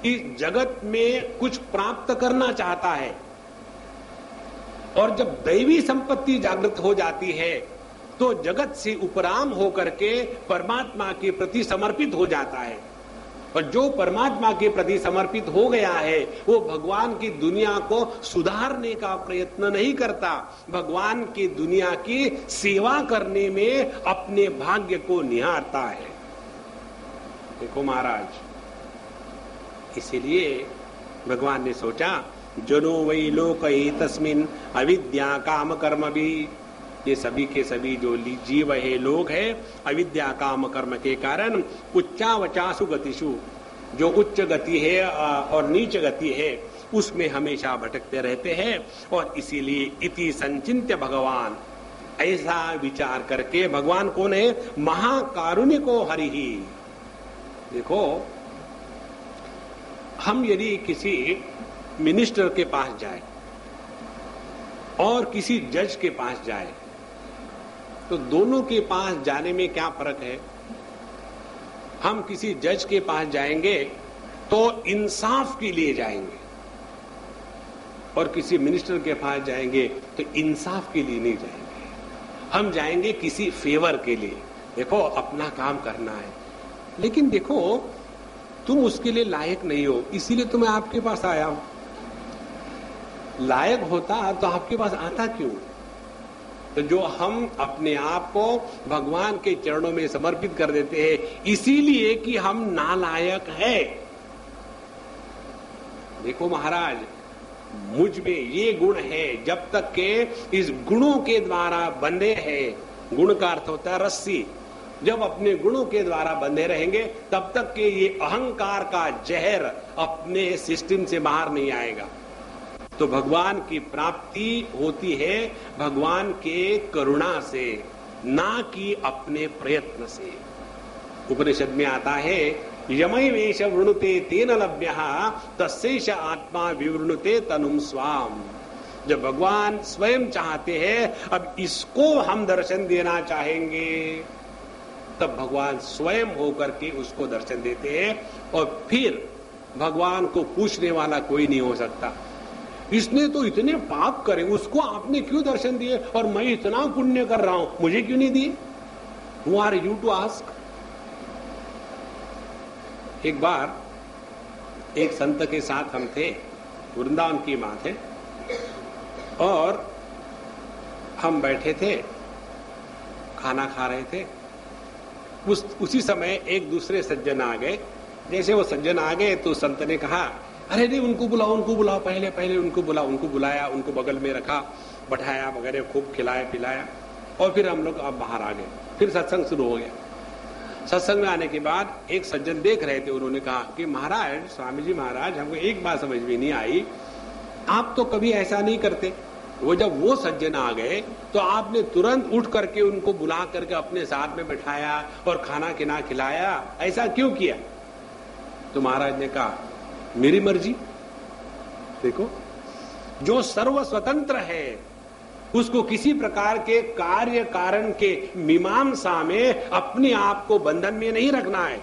इस जगत में कुछ प्राप्त करना चाहता है, और जब दैवी संपत्ति जागृत हो जाती है तो जगत से उपराम होकर के परमात्मा के प्रति समर्पित हो जाता है। और जो परमात्मा के प्रति समर्पित हो गया है वो भगवान की दुनिया को सुधारने का प्रयत्न नहीं करता, भगवान की दुनिया की सेवा करने में अपने भाग्य को निहारता है। देखो महाराज, इसीलिए भगवान ने सोचा जनो वै लोक एतस्मिन् अविद्या काम कर्म भी। ये सभी के सभी जो जीव है, लोग है, अविद्या काम कर्म के कारण उच्चावचासु गतिषु, जो उच्च गति है और नीच गति है उसमें हमेशा भटकते रहते हैं। और इसीलिए इति संचिन्त्य भगवान, ऐसा विचार करके, भगवान कौन है? महाकारुणिको हरिहि। देखो, हम यदि किसी मिनिस्टर के पास जाए और किसी जज के पास जाए तो दोनों के पास जाने में क्या फर्क है? हम किसी जज के पास जाएंगे तो इंसाफ के लिए जाएंगे, और किसी मिनिस्टर के पास जाएंगे तो इंसाफ के लिए नहीं जाएंगे। हम जाएंगे किसी फेवर के लिए। देखो, अपना काम करना है, लेकिन देखो तुम उसके लिए लायक नहीं हो, इसीलिए तो मैं आपके पास आया हूं। लायक होता तो आपके पास आता क्यों? तो जो हम अपने आप को भगवान के चरणों में समर्पित कर देते हैं इसीलिए कि हम नालायक है। देखो महाराज, मुझ में ये गुण है, जब तक के इस गुणों के द्वारा बंधे हैं, गुण का अर्थ होता है रस्सी, जब अपने गुणों के द्वारा बंधे रहेंगे तब तक के ये अहंकार का जहर अपने सिस्टम से बाहर नहीं आएगा। तो भगवान की प्राप्ति होती है भगवान के करुणा से, ना कि अपने प्रयत्न से। उपनिषद में आता है यमय वेश वृणुते तेन लभ्यः तस्यैष आत्मा विवृणुते तनुम स्वाम। जब भगवान स्वयं चाहते हैं अब इसको हम दर्शन देना चाहेंगे, तब भगवान स्वयं होकर के उसको दर्शन देते हैं। और फिर भगवान को पूछने वाला कोई नहीं हो सकता, इसने तो इतने पाप करे, उसको आपने क्यों दर्शन दिए, और मैं इतना पुण्य कर रहा हूं, मुझे क्यों नहीं दिए? Who are you to ask? एक बार एक संत के साथ हम थे, वृंदावन की बात है, और हम बैठे थे खाना खा रहे थे। उसी समय एक दूसरे सज्जन आ गए। जैसे वो सज्जन आ गए तो संत ने कहा, अरे नहीं, उनको बुलाओ, पहले उनको बुलाओ। उनको बुलाया, उनको बगल में रखा, बैठाया वगैरह, खूब खिलाया पिलाया, और फिर हम लोग अब बाहर आ गए। फिर सत्संग शुरू हो गया। सत्संग में आने के बाद एक सज्जन देख रहे थे, उन्होंने कहा कि महाराज, स्वामी जी महाराज, हमको एक बात समझ में नहीं आई, आप तो कभी ऐसा नहीं करते। जब वो सज्जन आ गए तो आपने तुरंत उठ करके उनको बुला करके अपने साथ में बैठाया और खाना खिलाया, ऐसा क्यों किया? तो महाराज ने कहा, मेरी मर्जी। देखो, जो सर्व स्वतंत्र है उसको किसी प्रकार के कार्य कारण के मीमांसा में अपने आप को बंधन में नहीं रखना है।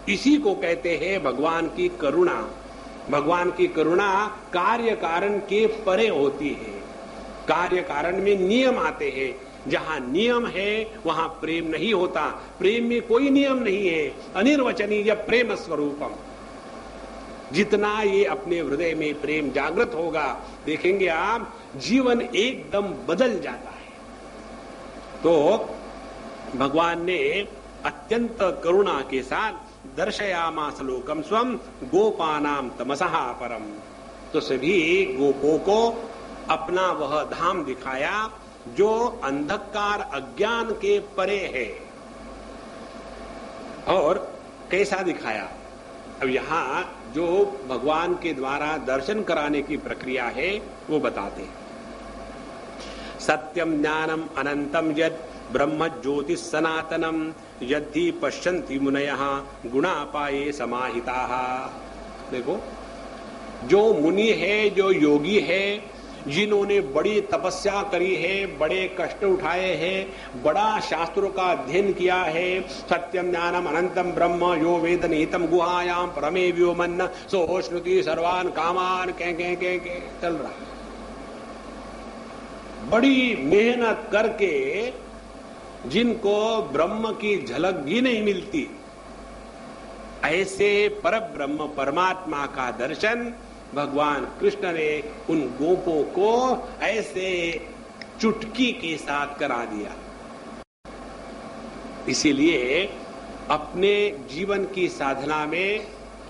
इसी को कहते हैं भगवान की करुणा। भगवान की करुणा कार्य कारण के परे होती है। कार्य कारण में नियम आते हैं, जहां नियम है वहां प्रेम नहीं होता। प्रेम में कोई नियम नहीं है। अनिर्वचनीय प्रेम स्वरूपम। जितना ये अपने हृदय में प्रेम जागृत होगा, देखेंगे आप, जीवन एकदम बदल जाता है। तो भगवान ने अत्यंत करुणा के साथ दर्शयामास लोकम स्वम गोपानाम तमसहा परम। तो सभी गोपों को अपना वह धाम दिखाया जो अंधकार अज्ञान के परे है। और कैसा दिखाया? अब यहां जो भगवान के द्वारा दर्शन कराने की प्रक्रिया है वो बताते हैं। सत्यम ज्ञानम अनंतम यद ब्रह्म ज्योतिष सनातनम यद्धि पश्यन्ति मुनयः गुणापाये समाहिताः। देखो, जो मुनि है, जो योगी है, जिन्होंने बड़ी तपस्या करी है, बड़े कष्ट उठाए हैं, बड़ा शास्त्रों का अध्ययन किया है, सत्यम ज्ञानम अनंतम ब्रह्म यो वेद निहितम गुहायाम परमे व्योमन्न सोश्नुति सर्वान कामान के चल रहा है। बड़ी मेहनत करके जिनको ब्रह्म की झलक भी नहीं मिलती, ऐसे परब्रह्म परमात्मा का दर्शन भगवान कृष्ण ने उन गोपों को ऐसे चुटकी के साथ करा दिया। इसीलिए अपने जीवन की साधना में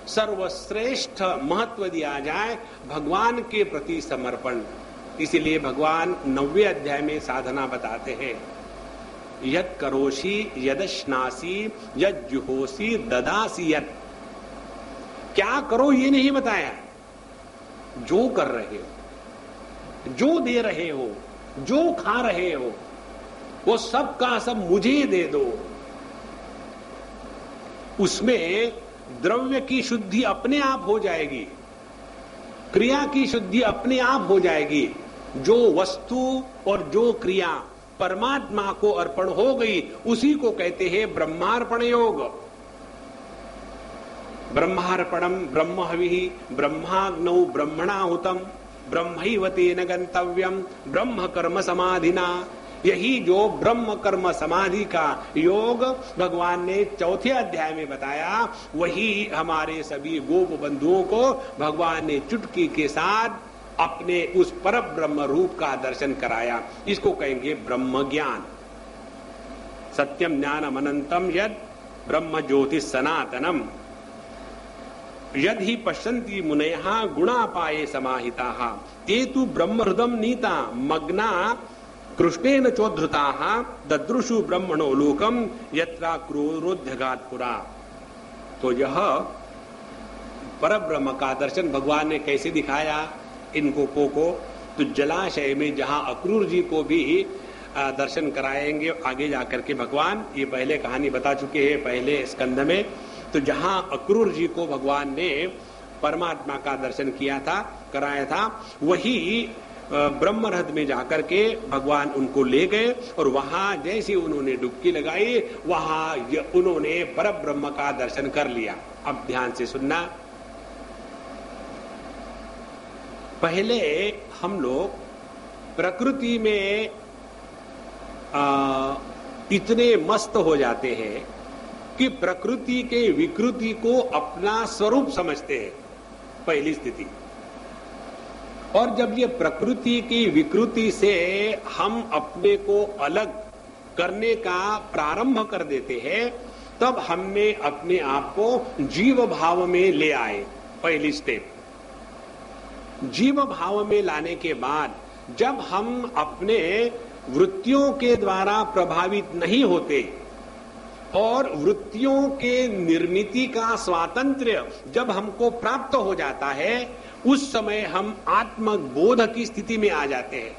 सर्वश्रेष्ठ महत्व दिया जाए भगवान के प्रति समर्पण। इसीलिए भगवान 9वें अध्याय में साधना बताते हैं, यद करोषि यदश्नासी यद जुहोसी ददासी यद। क्या करो ये नहीं बताया, जो कर रहे हो, जो दे रहे हो, जो खा रहे हो, वो सब का सब मुझे दे दो। उसमें द्रव्य की शुद्धि अपने आप हो जाएगी, क्रिया की शुद्धि अपने आप हो जाएगी। जो वस्तु और जो क्रिया परमात्मा को अर्पण हो गई, उसी को कहते हैं ब्रह्मार्पण योग। ब्रह्मार्पणम ब्रह्म हविः ब्रह्माग्नौ ब्रह्मणाहुतम ब्रह्मैव तेन गंतव्यम ब्रह्म कर्म समाधिना। यही जो ब्रह्म कर्म समाधि का योग भगवान ने 4थे अध्याय में बताया, वही हमारे सभी गोप बंधुओं को भगवान ने चुटकी के साथ अपने उस पर ब्रह्म रूप का दर्शन कराया। इसको कहेंगे ब्रह्म ज्ञान। सत्यम ज्ञानम अनंतम यद ब्रह्म ज्योतिष सनातनम यद ही पश्यन्ति मुनयः गुणापाये समाहिताः ते तु ब्रह्महृदम नीता मग्ना कृष्णेन चोद्धृताः ददृशु ब्रह्मणो लोकम यत्रा क्रोरोध्यघात पुरा। तो यह परब्रह्म का दर्शन भगवान ने कैसे दिखाया इन गोपों को? तो जलाशय में जहां अक्रूर जी को भी दर्शन कराएंगे आगे जाकर के भगवान, ये पहले कहानी बता चुके हैं पहले स्कंद में। तो जहां अक्रूर जी को भगवान ने परमात्मा का दर्शन किया था, कराया था, वही ब्रह्मरथ में जाकर के भगवान उनको ले गए और वहां जैसे उन्होंने डुबकी लगाई, वहां उन्होंने परब्रह्म का दर्शन कर लिया। अब ध्यान से सुनना। पहले हम लोग प्रकृति में इतने मस्त हो जाते हैं कि प्रकृति के विकृति को अपना स्वरूप समझते हैं, पहली स्थिति। और जब ये प्रकृति की विकृति से हम अपने को अलग करने का प्रारंभ कर देते हैं, तब हमने अपने आप को जीव भाव में ले आए। पहली स्टेप जीव भाव में लाने के बाद जब हम अपने वृत्तियों के द्वारा प्रभावित नहीं होते और वृत्तियों के निर्मिति का स्वातंत्र्य जब हमको प्राप्त हो जाता है, उस समय हम आत्मबोध की स्थिति में आ जाते हैं।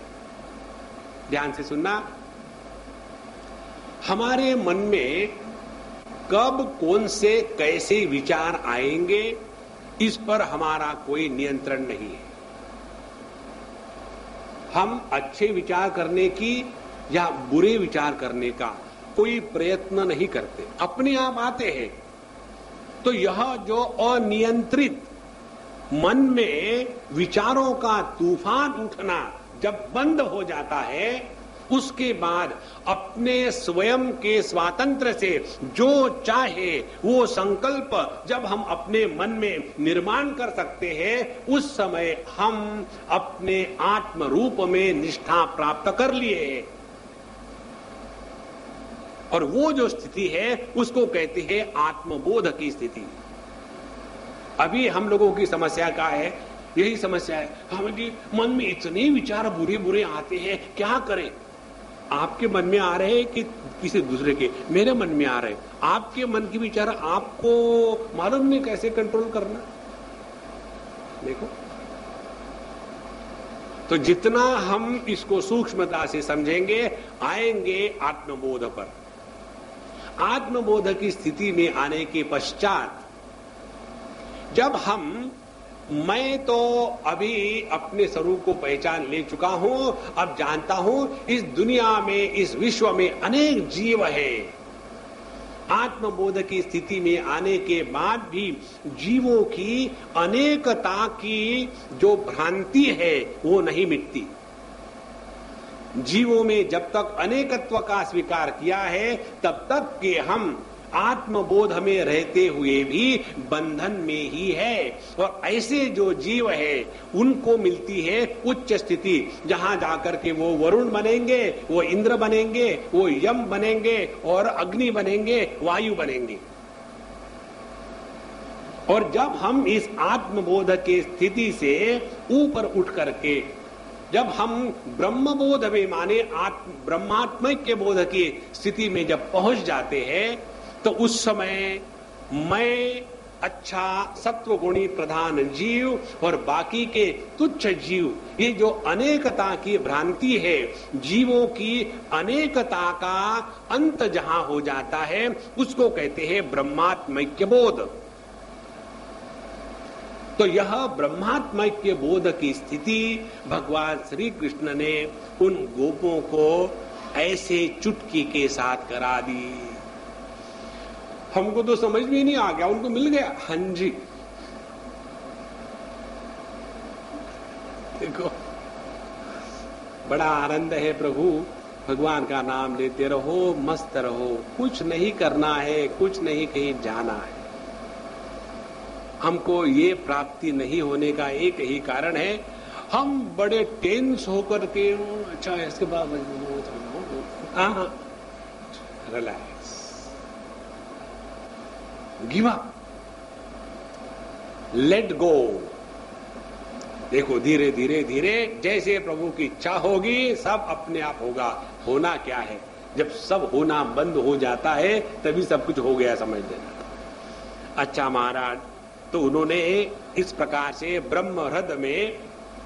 ध्यान से सुनना, हमारे मन में कब कौन से कैसे विचार आएंगे इस पर हमारा कोई नियंत्रण नहीं है। हम अच्छे विचार करने की या बुरे विचार करने का कोई प्रयत्न नहीं करते, अपने आप आते हैं। तो यह जो अनियंत्रित मन में विचारों का तूफान उठना जब बंद हो जाता है, उसके बाद अपने स्वयं के स्वातंत्र से जो चाहे वो संकल्प जब हम अपने मन में निर्माण कर सकते हैं, उस समय हम अपने आत्म रूप में निष्ठा प्राप्त कर लिए हैं। और वो जो स्थिति है उसको कहते हैं आत्मबोध की स्थिति। अभी हम लोगों की समस्या क्या है? यही समस्या है, हमारे मन में इतने विचार बुरे बुरे आते हैं, क्या करें? आपके मन में आ रहे हैं कि किसी दूसरे के? मेरे मन में आ रहे हैं। आपके मन की विचार आपको मालूम नहीं कैसे कंट्रोल करना। देखो, तो जितना हम इसको सूक्ष्मता से समझेंगे, आएंगे आत्मबोध पर। आत्मबोध की स्थिति में आने के पश्चात जब हम, मैं तो अभी अपने स्वरूप को पहचान ले चुका हूं, अब जानता हूं इस दुनिया में, इस विश्व में अनेक जीव है। आत्मबोध की स्थिति में आने के बाद भी जीवों की अनेकता की जो भ्रांति है वो नहीं मिटती। जीवों में जब तक अनेकत्व का स्वीकार किया है, तब तक के हम आत्मबोध में रहते हुए भी बंधन में ही है। और ऐसे जो जीव है उनको मिलती है उच्च स्थिति, जहां जाकर के वो वरुण बनेंगे, वो इंद्र बनेंगे, वो यम बनेंगे और अग्नि बनेंगे, वायु बनेंगे। और जब हम इस आत्मबोध के स्थिति से ऊपर उठ करके जब हम ब्रह्मबोध में, माने ब्रह्मात्मैक्य बोध की स्थिति में जब पहुंच जाते हैं, तो उस समय मैं अच्छा सत्वगुणी प्रधान जीव और बाकी के तुच्छ जीव, ये जो अनेकता की भ्रांति है, जीवों की अनेकता का अंत जहां हो जाता है, उसको कहते हैं ब्रह्मात्मैक्य बोध। तो यह ब्रह्मात्मैक्य बोध की स्थिति भगवान श्री कृष्ण ने उन गोपों को ऐसे चुटकी के साथ करा दी। हमको तो समझ में नहीं आ गया, उनको मिल गया। हाँ जी, देखो बड़ा आनंद है प्रभु, भगवान का नाम लेते रहो, मस्त रहो, कुछ नहीं करना है, कुछ नहीं कहीं जाना है। हमको ये प्राप्ति नहीं होने का एक ही कारण है, हम बड़े टेंस होकर के, अच्छा इसके बाद relax, give up, let go. देखो धीरे धीरे धीरे जैसे प्रभु की इच्छा होगी सब अपने आप होगा। होना क्या है, जब सब होना बंद हो जाता है तभी सब कुछ हो गया, समझ लेना। अच्छा महाराज, तो उन्होंने इस प्रकार से ब्रह्म हृदय में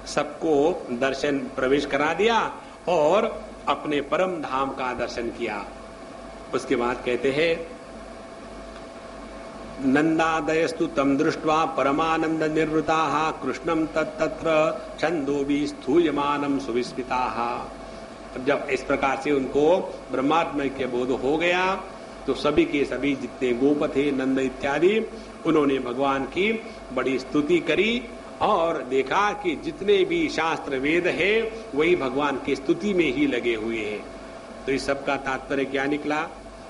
सबको दर्शन प्रवेश करा दिया और अपने परम धाम का दर्शन किया। उसके बाद कहते हैं, नंदादयस्तु तम दृष्ट्वा परमानंद निर्वृताः कृष्णम तत्र छंदोभि स्थूयमानम सुविस्मिताः। जब इस प्रकार से उनको ब्रह्मात्मैक्य बोध हो गया तो सभी के सभी जितने गोप थे, नंद इत्यादि, उन्होंने भगवान की बड़ी स्तुति करी और देखा कि जितने भी शास्त्र वेद है वही भगवान की स्तुति में ही लगे हुए हैं। तो इस सब का तात्पर्य क्या निकला?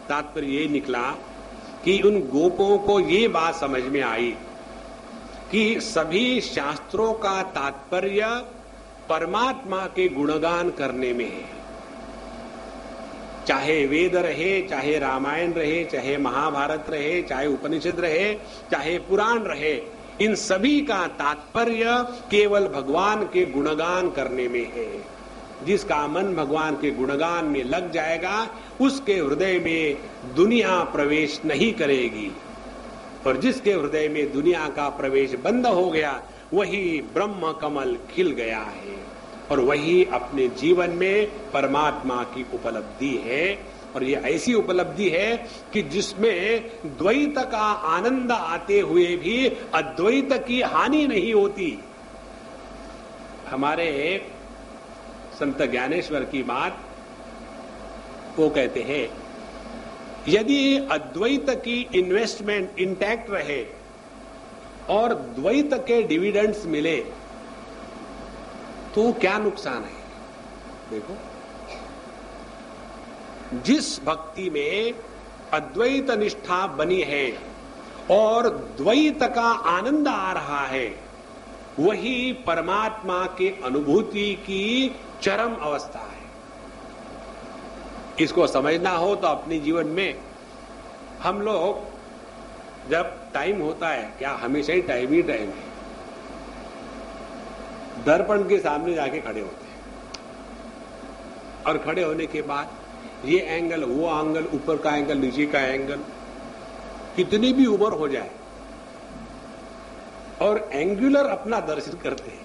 तात्पर्य ये निकला कि उन गोपों को ये बात समझ में आई कि सभी शास्त्रों का तात्पर्य परमात्मा के गुणगान करने में है। चाहे वेद रहे, चाहे रामायण रहे, चाहे महाभारत रहे, चाहे उपनिषद रहे, चाहे पुराण रहे, इन सभी का तात्पर्य केवल भगवान के गुणगान करने में है। जिसका मन भगवान के गुणगान में लग जाएगा उसके हृदय में दुनिया प्रवेश नहीं करेगी, और जिसके हृदय में दुनिया का प्रवेश बंद हो गया वही ब्रह्म कमल खिल गया है, और वही अपने जीवन में परमात्मा की उपलब्धि है। और ये ऐसी उपलब्धि है कि जिसमें द्वैत का आनंद आते हुए भी अद्वैत की हानि नहीं होती। हमारे संत ज्ञानेश्वर की बात वो कहते हैं, यदि अद्वैत की इन्वेस्टमेंट इंटैक्ट रहे और द्वैत के डिविडेंड्स मिले तो क्या नुकसान है? देखो, जिस भक्ति में अद्वैत निष्ठा बनी है और द्वैत का आनंद आ रहा है, वही परमात्मा के अनुभूति की चरम अवस्था है। इसको समझना हो तो अपने जीवन में हम लोग जब टाइम होता है, क्या हमेशा ही टाइम है, दर्पण के सामने जाके खड़े होते हैं, और खड़े होने के बाद ये एंगल, वो एंगल, ऊपर का एंगल, नीचे का एंगल, कितनी भी उम्र हो जाए, और एंगुलर अपना दर्शन करते हैं।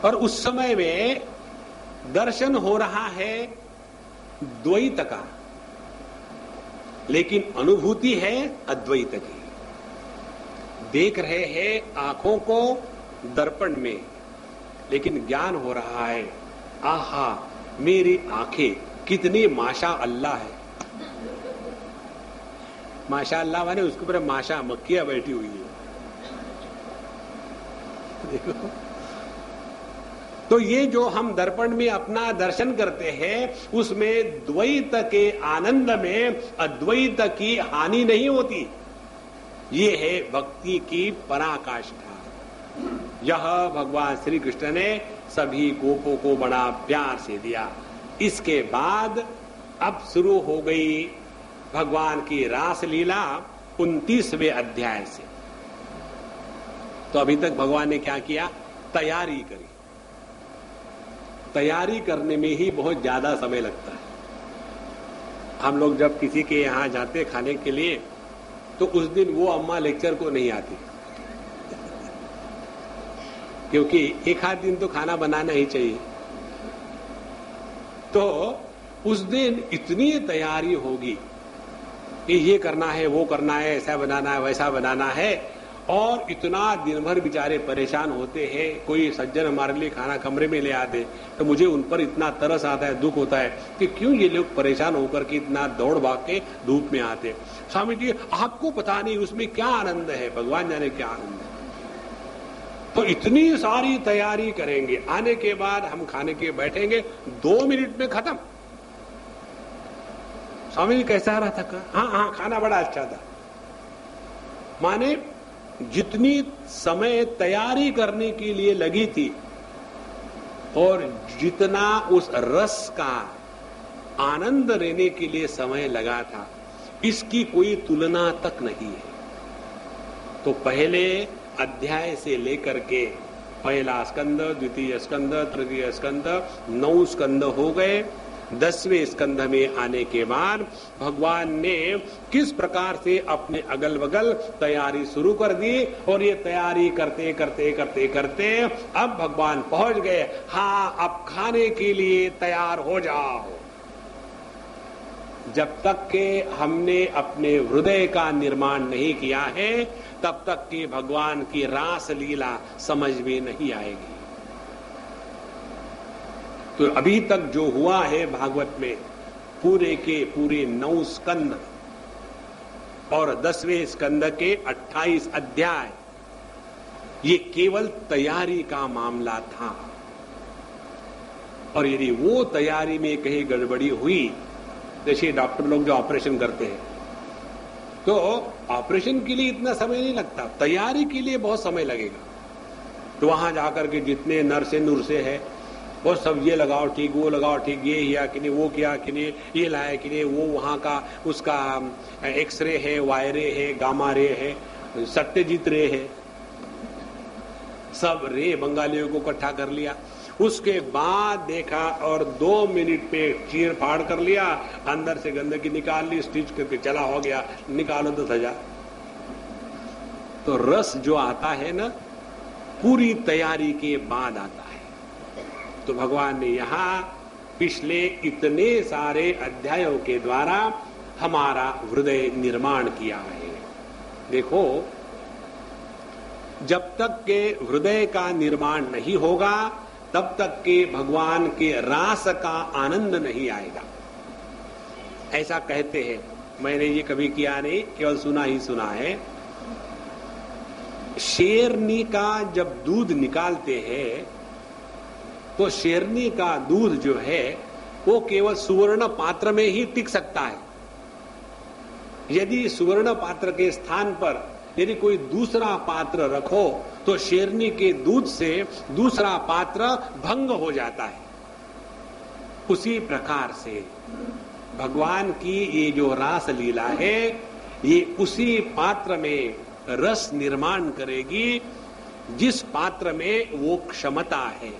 और उस समय में दर्शन हो रहा है द्वैत का, लेकिन अनुभूति है अद्वैत की। देख रहे हैं आंखों को दर्पण में, लेकिन ज्ञान हो रहा है, आहा मेरी आंखें कितनी माशा अल्लाह है। माशा अल्लाह माने उसके ऊपर माशा मक्खियां बैठी हुई है। देखो, तो ये जो हम दर्पण में अपना दर्शन करते हैं, उसमें द्वैत के आनंद में अद्वैत की हानि नहीं होती। ये है भक्ति की पराकाष्ठा। यह भगवान श्री कृष्ण ने सभी गोपों को बड़ा प्यार से दिया। इसके बाद अब शुरू हो गई भगवान की रास लीला 29वें अध्याय से। तो अभी तक भगवान ने क्या किया? तैयारी करी। तैयारी करने में ही बहुत ज्यादा समय लगता है। हम लोग जब किसी के यहां जाते खाने के लिए, तो उस दिन वो अम्मा लेक्चर को नहीं आती, क्योंकि एक आध दिन तो खाना बनाना ही चाहिए। तो उस दिन इतनी तैयारी होगी कि ये करना है, वो करना है, ऐसा बनाना है, वैसा बनाना है, और इतना दिन भर बेचारे परेशान होते हैं। कोई सज्जन हमारे लिए खाना कमरे में ले आते तो मुझे उन पर इतना तरस आता है, दुख होता है कि क्यों ये लोग परेशान होकर के इतना दौड़ भाग के धूप में आते। स्वामी जी, आपको पता नहीं उसमें क्या आनंद है, भगवान जाने क्या आनंद है। तो इतनी सारी तैयारी करेंगे, आने के बाद हम खाने के बैठेंगे, 2 मिनट में खत्म। स्वामी जी कैसा रहा था? हाँ, खाना बड़ा अच्छा था। माने जितनी समय तैयारी करने के लिए लगी थी और जितना उस रस का आनंद लेने के लिए समय लगा था, इसकी कोई तुलना तक नहीं है। तो पहले अध्याय से लेकर के पहला स्कंद, द्वितीय स्कंद, तृतीय स्कंद, 9 स्कंद हो गए। 10वें स्कंध में आने के बाद भगवान ने किस प्रकार से अपने अगल बगल तैयारी शुरू कर दी, और ये तैयारी करते करते करते करते अब भगवान पहुंच गए। हाँ, अब खाने के लिए तैयार हो जाओ। जब तक के हमने अपने हृदय का निर्माण नहीं किया है, तब तक के भगवान की रास लीला समझ में नहीं आएगी। तो अभी तक जो हुआ है भागवत में, पूरे के पूरे 9 स्कंद और 10वें स्कंद के 28 अध्याय, ये केवल तैयारी का मामला था। और यदि वो तैयारी में कहीं गड़बड़ी हुई, जैसे डॉक्टर लोग जो ऑपरेशन करते हैं, तो ऑपरेशन के लिए इतना समय नहीं लगता, तैयारी के लिए बहुत समय लगेगा। तो वहां जाकर के जितने नर्से नुर्से हैं, और सब ये लगाओ ठीक, वो लगाओ ठीक, ये किया कि नहीं, वो किया कि नहीं, ये लाया कि नहीं, वो वहां का उसका एक्सरे है, वायरे है, गामा रे है, सत्यजीत रे है, सब रे बंगालियों को इकट्ठा कर लिया। उसके बाद देखा और 2 मिनट पे चीर फाड़ कर लिया, अंदर से गंदगी निकाल ली, स्टिच करके चला हो गया, निकालो तो सजा। तो रस जो आता है ना, पूरी तैयारी के बाद आता है। तो भगवान ने यहां पिछले इतने सारे अध्यायों के द्वारा हमारा हृदय निर्माण किया है। देखो, जब तक के हृदय का निर्माण नहीं होगा तब तक के भगवान के रास का आनंद नहीं आएगा, ऐसा कहते हैं। मैंने ये कभी किया नहीं, केवल सुना ही सुना है। शेरनी का जब दूध निकालते हैं तो शेरनी का दूध जो है वो केवल सुवर्ण पात्र में ही टिक सकता है। यदि सुवर्ण पात्र के स्थान पर यदि कोई दूसरा पात्र रखो तो शेरनी के दूध से दूसरा पात्र भंग हो जाता है। उसी प्रकार से भगवान की ये जो रास लीला है, ये उसी पात्र में रस निर्माण करेगी जिस पात्र में वो क्षमता है।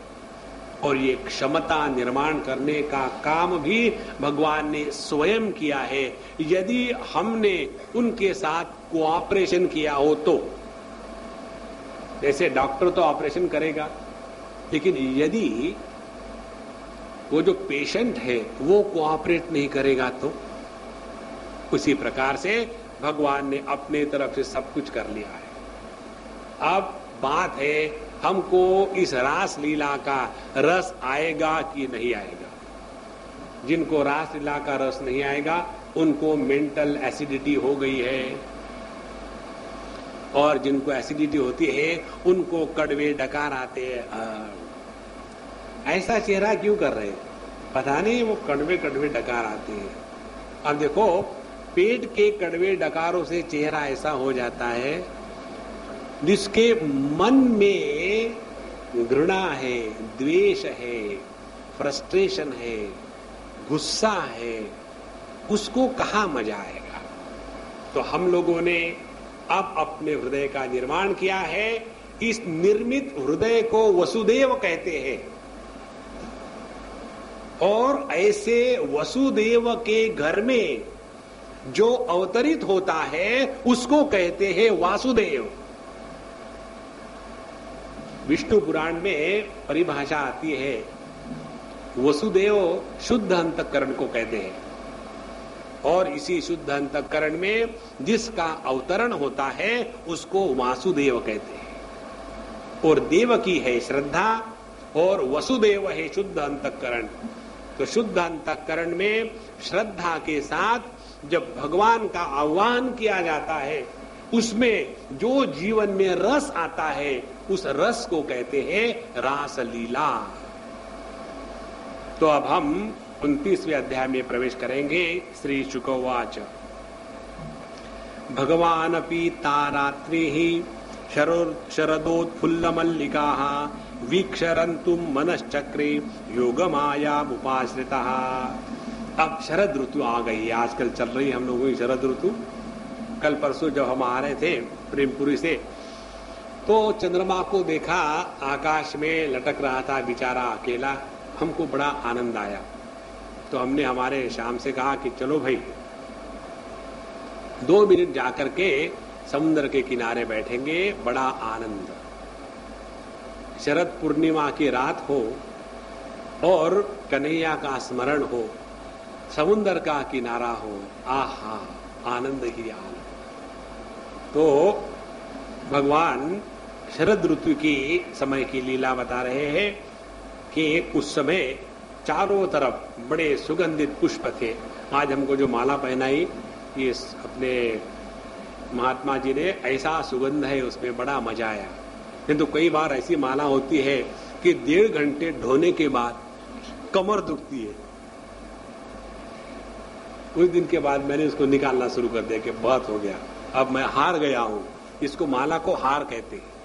और ये क्षमता निर्माण करने का काम भी भगवान ने स्वयं किया है। यदि हमने उनके साथ कोऑपरेशन किया हो तो, जैसे डॉक्टर तो ऑपरेशन करेगा, लेकिन यदि वो जो पेशेंट है वो कोऑपरेट नहीं करेगा तो, उसी प्रकार से भगवान ने अपने तरफ से सब कुछ कर लिया है। अब बात है हमको इस रास लीला का रस आएगा कि नहीं आएगा। जिनको रास लीला का रस नहीं आएगा उनको मेंटल एसिडिटी हो गई है, और जिनको एसिडिटी होती है उनको कड़वे डकार आते हैं। ऐसा चेहरा क्यों कर रहे हैं पता नहीं, वो कड़वे कड़वे डकार आते हैं। अब देखो, पेट के कड़वे डकारों से चेहरा ऐसा हो जाता है जिसके मन में घृणा है, द्वेष है, फ्रस्ट्रेशन है, गुस्सा है, उसको कहाँ मजा आएगा। तो हम लोगों ने अब अपने हृदय का निर्माण किया है। इस निर्मित हृदय को वसुदेव कहते हैं, और ऐसे वसुदेव के घर में जो अवतरित होता है उसको कहते हैं वासुदेव। विष्णु पुराण में परिभाषा आती है, वसुदेव शुद्ध अंतःकरण को कहते हैं, और इसी शुद्ध अंतःकरण में जिसका अवतरण होता है उसको वासुदेव कहते हैं। और देवकी है श्रद्धा और वसुदेव है शुद्ध अंतःकरण। तो शुद्ध अंतःकरण में श्रद्धा के साथ जब भगवान का आह्वान किया जाता है, उसमें जो जीवन में रस आता है उस रस को कहते हैं रास लीला। तो अब हम 29वें अध्याय में प्रवेश करेंगे। श्री शुकोवाच भगवानपि तारात्रिः शरदोत्फुल्ल मल्लिकाः वीक्षरन्तुं मनश्चक्रे योगमायामुपाश्रितः। अब शरद ऋतु आ गई है, आजकल चल रही है हम लोगों की शरद ऋतु। कल परसों जब हम आ रहे थे प्रेमपुरी से तो चंद्रमा को देखा, आकाश में लटक रहा था बेचारा अकेला। हमको बड़ा आनंद आया। तो हमने हमारे श्याम से कहा कि चलो भाई 2 मिनट जाकर के समुद्र के किनारे बैठेंगे, बड़ा आनंद। शरद पूर्णिमा की रात हो और कन्हैया का स्मरण हो, समुद्र का किनारा हो, आहा आनंद ही आनंद। तो भगवान शरद ऋतु की समय की लीला बता रहे हैं कि उस समय चारों तरफ बड़े सुगंधित पुष्प थे। आज हमको जो माला पहनाई ये अपने महात्मा जी ने, ऐसा सुगंध है उसमें, बड़ा मजा आया। किंतु कई बार ऐसी माला होती है कि 1.5 घंटे ढोने के बाद कमर दुखती है। कुछ दिन के बाद मैंने उसको निकालना शुरू कर दिया कि बहुत हो गया, अब मैं हार गया हूं। इसको माला को हार कहते हैं।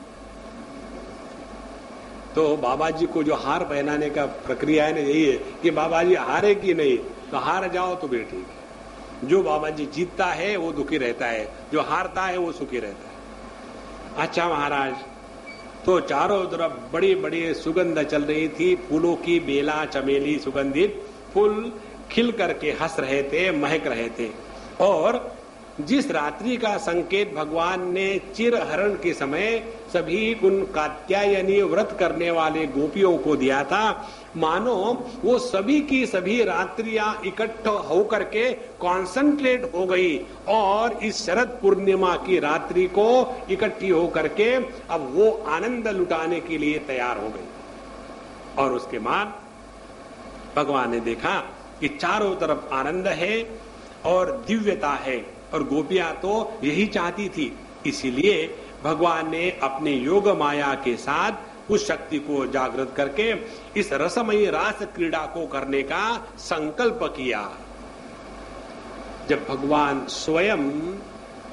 तो बाबा जी को जो हार पहनाने का प्रक्रिया है ना, यही है कि बाबा जी हारे कि नहीं, तो हार जाओ तो भी ठीक है। जो बाबा जी जीतता है वो दुखी रहता है, जो हारता है वो सुखी रहता है। अच्छा महाराज, तो चारों तरफ बड़ी बड़ी सुगंध चल रही थी, फूलों की बेला चमेली सुगंधित फूल खिल करके हंस रहे थे, महक रहे थे। और जिस रात्रि का संकेत भगवान ने चिरहरण के समय सभी उन कात्यायनी व्रत करने वाले गोपियों को दिया था, मानो वो सभी की सभी रात्रियां इकट्ठा होकर के कॉन्सेंट्रेट हो गई और इस शरद पूर्णिमा की रात्रि को इकट्ठी होकर के अब वो आनंद लुटाने के लिए तैयार हो गई। और उसके बाद भगवान ने देखा कि चारों तरफ आनंद है और दिव्यता है, और गोपियां तो यही चाहती थी। इसीलिए भगवान ने अपने योग माया के साथ उस शक्ति को जागृत करके इस रसमयी रास क्रीड़ा को करने का संकल्प किया। जब भगवान स्वयं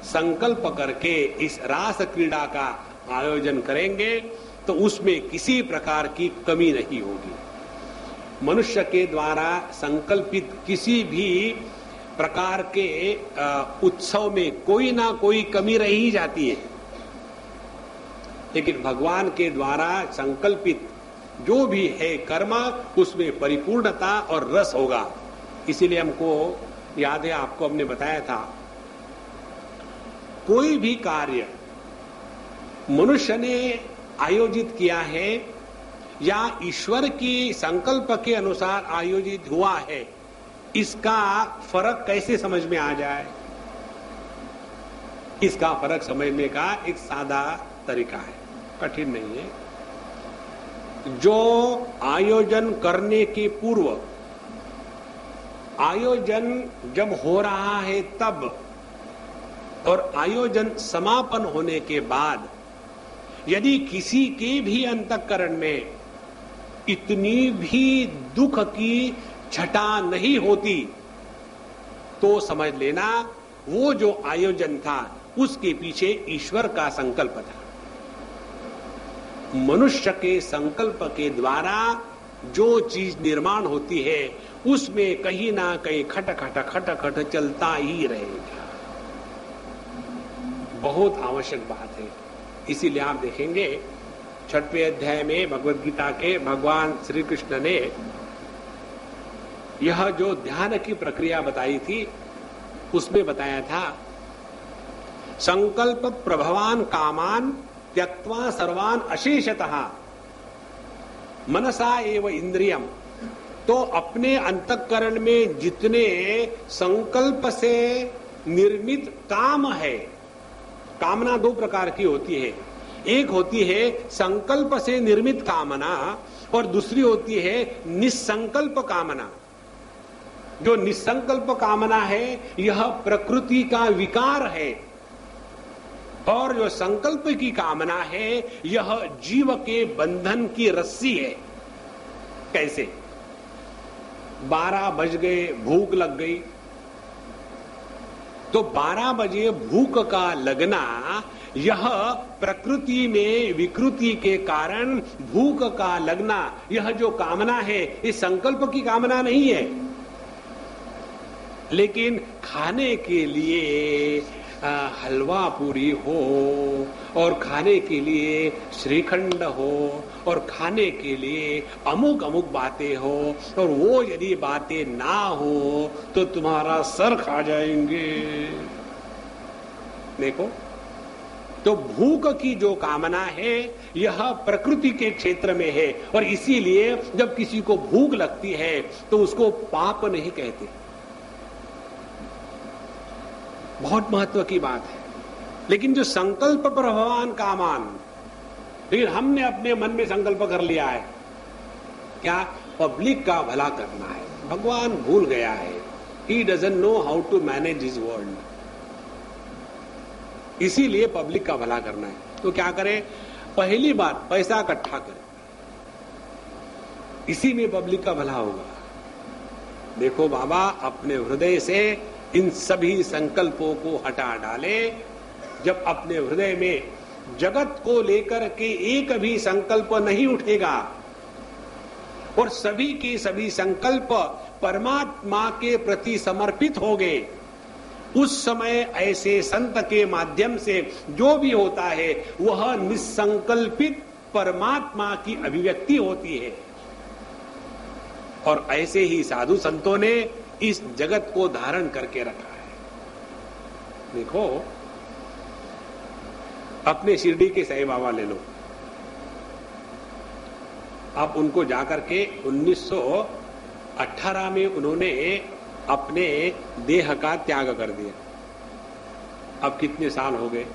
संकल्प करके इस रास क्रीड़ा का आयोजन करेंगे तो उसमें किसी प्रकार की कमी नहीं होगी। मनुष्य के द्वारा संकल्पित किसी भी प्रकार के उत्सव में कोई ना कोई कमी रह ही जाती है, लेकिन भगवान के द्वारा संकल्पित जो भी है कर्म, उसमें परिपूर्णता और रस होगा। इसीलिए हमको याद है, आपको हमने बताया था, कोई भी कार्य मनुष्य ने आयोजित किया है या ईश्वर की संकल्प के अनुसार आयोजित हुआ है, इसका फर्क कैसे समझ में आ जाए? इसका फर्क समझने का एक सादा तरीका है, कठिन नहीं है। जो आयोजन करने के पूर्व, आयोजन जब हो रहा है तब, और आयोजन समापन होने के बाद यदि किसी के भी अंतःकरण में इतनी भी दुख की छटा नहीं होती, तो समझ लेना वो जो आयोजन था उसके पीछे ईश्वर का संकल्प था। मनुष्य के संकल्प के द्वारा जो चीज निर्माण होती है उसमें कहीं ना कहीं खट खट खट खट चलता ही रहेगा। बहुत आवश्यक बात है। इसीलिए आप देखेंगे 6वें अध्याय में भगवद गीता के भगवान श्री कृष्ण ने यह जो ध्यान की प्रक्रिया बताई थी उसमें बताया था, संकल्प प्रभवान कामान त्यक्त्वा सर्वान अशेषतः मनसा एव इंद्रियम। तो अपने अंतःकरण में जितने संकल्प से निर्मित काम है, कामना दो प्रकार की होती है, एक होती है संकल्प से निर्मित कामना और दूसरी होती है निसंकल्प कामना। जो निसंकल्प कामना है यह प्रकृति का विकार है, और जो संकल्प की कामना है यह जीव के बंधन की रस्सी है। कैसे? 12 बज गए, भूख लग गई, तो 12 बजे भूख का लगना यह प्रकृति में विकृति के कारण भूख का लगना, यह जो कामना है इस संकल्प की कामना नहीं है। लेकिन खाने के लिए हलवा पूरी हो, और खाने के लिए श्रीखंड हो, और खाने के लिए अमुक अमुक बातें हो, और वो यदि बातें ना हो तो तुम्हारा सर खा जाएंगे। देखो, तो भूख की जो कामना है यह प्रकृति के क्षेत्र में है, और इसीलिए जब किसी को भूख लगती है तो उसको पाप नहीं कहते। बहुत महत्व की बात है। लेकिन जो संकल्प प्रभवान कामान, लेकिन हमने अपने मन में संकल्प कर लिया है क्या? पब्लिक का भला करना है। भगवान भूल गया है, he doesn't know how to manage his world, इसीलिए पब्लिक का भला करना है। तो क्या करें? पहली बात पैसा इकट्ठा करें, इसी में पब्लिक का भला होगा। देखो बाबा, अपने हृदय से इन सभी संकल्पों को हटा डाले। जब अपने हृदय में जगत को लेकर के एक भी संकल्प नहीं उठेगा और सभी के सभी संकल्प परमात्मा के प्रति समर्पित हो गए, उस समय ऐसे संत के माध्यम से जो भी होता है वह निसंकल्पित परमात्मा की अभिव्यक्ति होती है। और ऐसे ही साधु संतों ने इस जगत को धारण करके रखा है। देखो, अपने शिरडी के साईं बाबा ले लो, आप उनको जाकर के 1918 में उन्होंने अपने देह का त्याग कर दिया। अब कितने साल हो गए,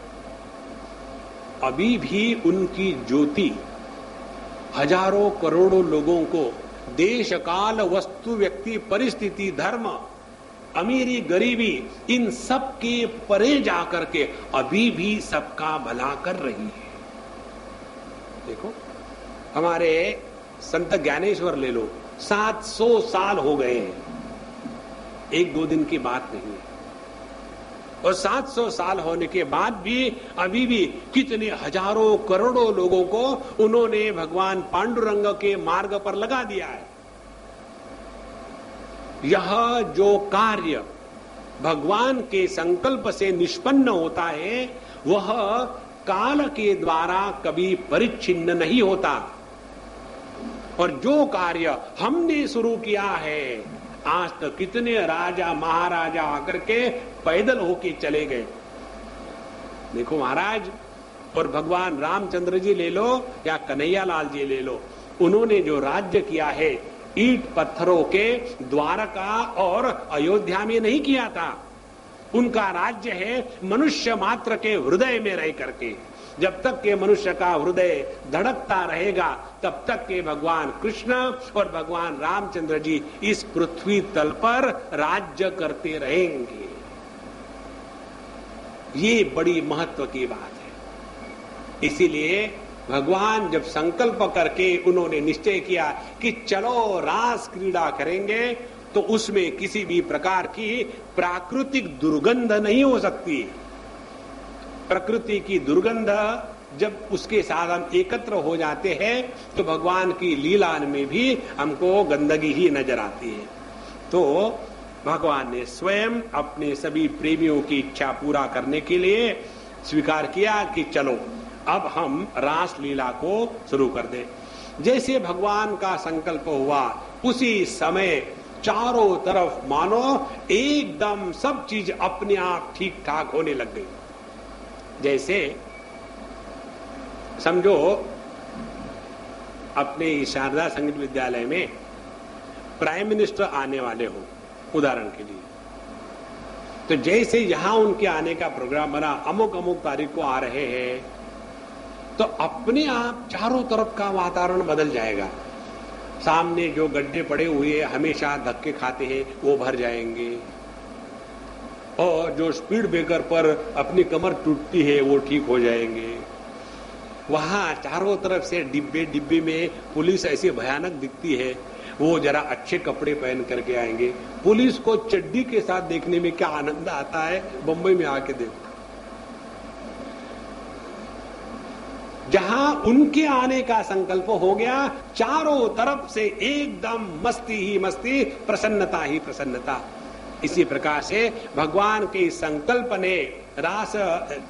अभी भी उनकी ज्योति हजारों करोड़ों लोगों को देश काल वस्तु व्यक्ति परिस्थिति धर्म अमीरी गरीबी इन सब के परे जाकर के अभी भी सबका भला कर रही है। देखो, हमारे संत ज्ञानेश्वर ले लो, 700 साल हो गए हैं, एक दो दिन की बात नहीं है। और 700 साल होने के बाद भी अभी भी कितने हजारों करोड़ों लोगों को उन्होंने भगवान पांडुरंग के मार्ग पर लगा दिया है। यह जो कार्य भगवान के संकल्प से निष्पन्न होता है वह काल के द्वारा कभी परिच्छिन्न नहीं होता। और जो कार्य हमने शुरू किया है, आज तक कितने राजा महाराजा आकर के पैदल होके चले गए। देखो महाराज, और भगवान रामचंद्र जी ले लो या कन्हैया लाल जी ले लो, उन्होंने जो राज्य किया है ईंट पत्थरों के द्वारका और अयोध्या में नहीं किया था। उनका राज्य है मनुष्य मात्र के हृदय में रह करके। जब तक के मनुष्य का हृदय धड़कता रहेगा तब तक के भगवान कृष्ण और भगवान रामचंद्र जी इस पृथ्वी तल पर राज्य करते रहेंगे। ये बड़ी महत्व की बात है। इसीलिए भगवान जब संकल्प करके उन्होंने निश्चय किया कि चलो रास क्रीड़ा करेंगे, तो उसमें किसी भी प्रकार की प्राकृतिक दुर्गंध नहीं हो सकती। प्रकृति की दुर्गंध जब उसके साथ हम एकत्र हो जाते हैं तो भगवान की लीला में भी हमको गंदगी ही नजर आती है। तो भगवान ने स्वयं अपने सभी प्रेमियों की इच्छा पूरा करने के लिए स्वीकार किया कि चलो अब हम रास लीला को शुरू कर दें। जैसे भगवान का संकल्प हुआ उसी समय चारों तरफ मानो एकदम सब चीज अपने आप ठीक ठाक होने लग गई। जैसे समझो अपने शारदा संगीत विद्यालय में प्राइम मिनिस्टर आने वाले हो, उदाहरण के लिए, तो जैसे यहां उनके आने का प्रोग्राम बना, अमुक अमुक तारीख को आ रहे हैं, तो अपने आप चारों तरफ का वातावरण बदल जाएगा। सामने जो गड्ढे पड़े हुए हमेशा धक्के खाते हैं वो भर जाएंगे, और जो स्पीड ब्रेकर पर अपनी कमर टूटती है वो ठीक हो जाएंगे। वहां चारों तरफ से डिब्बे डिब्बे में पुलिस ऐसी भयानक दिखती है, वो जरा अच्छे कपड़े पहन करके आएंगे। पुलिस को चड्डी के साथ देखने में क्या आनंद आता है, बंबई में आके देखो। जहां उनके आने का संकल्प हो गया, चारों तरफ से एकदम मस्ती ही मस्ती, प्रसन्नता ही प्रसन्नता। इसी प्रकार से भगवान के संकल्प ने रास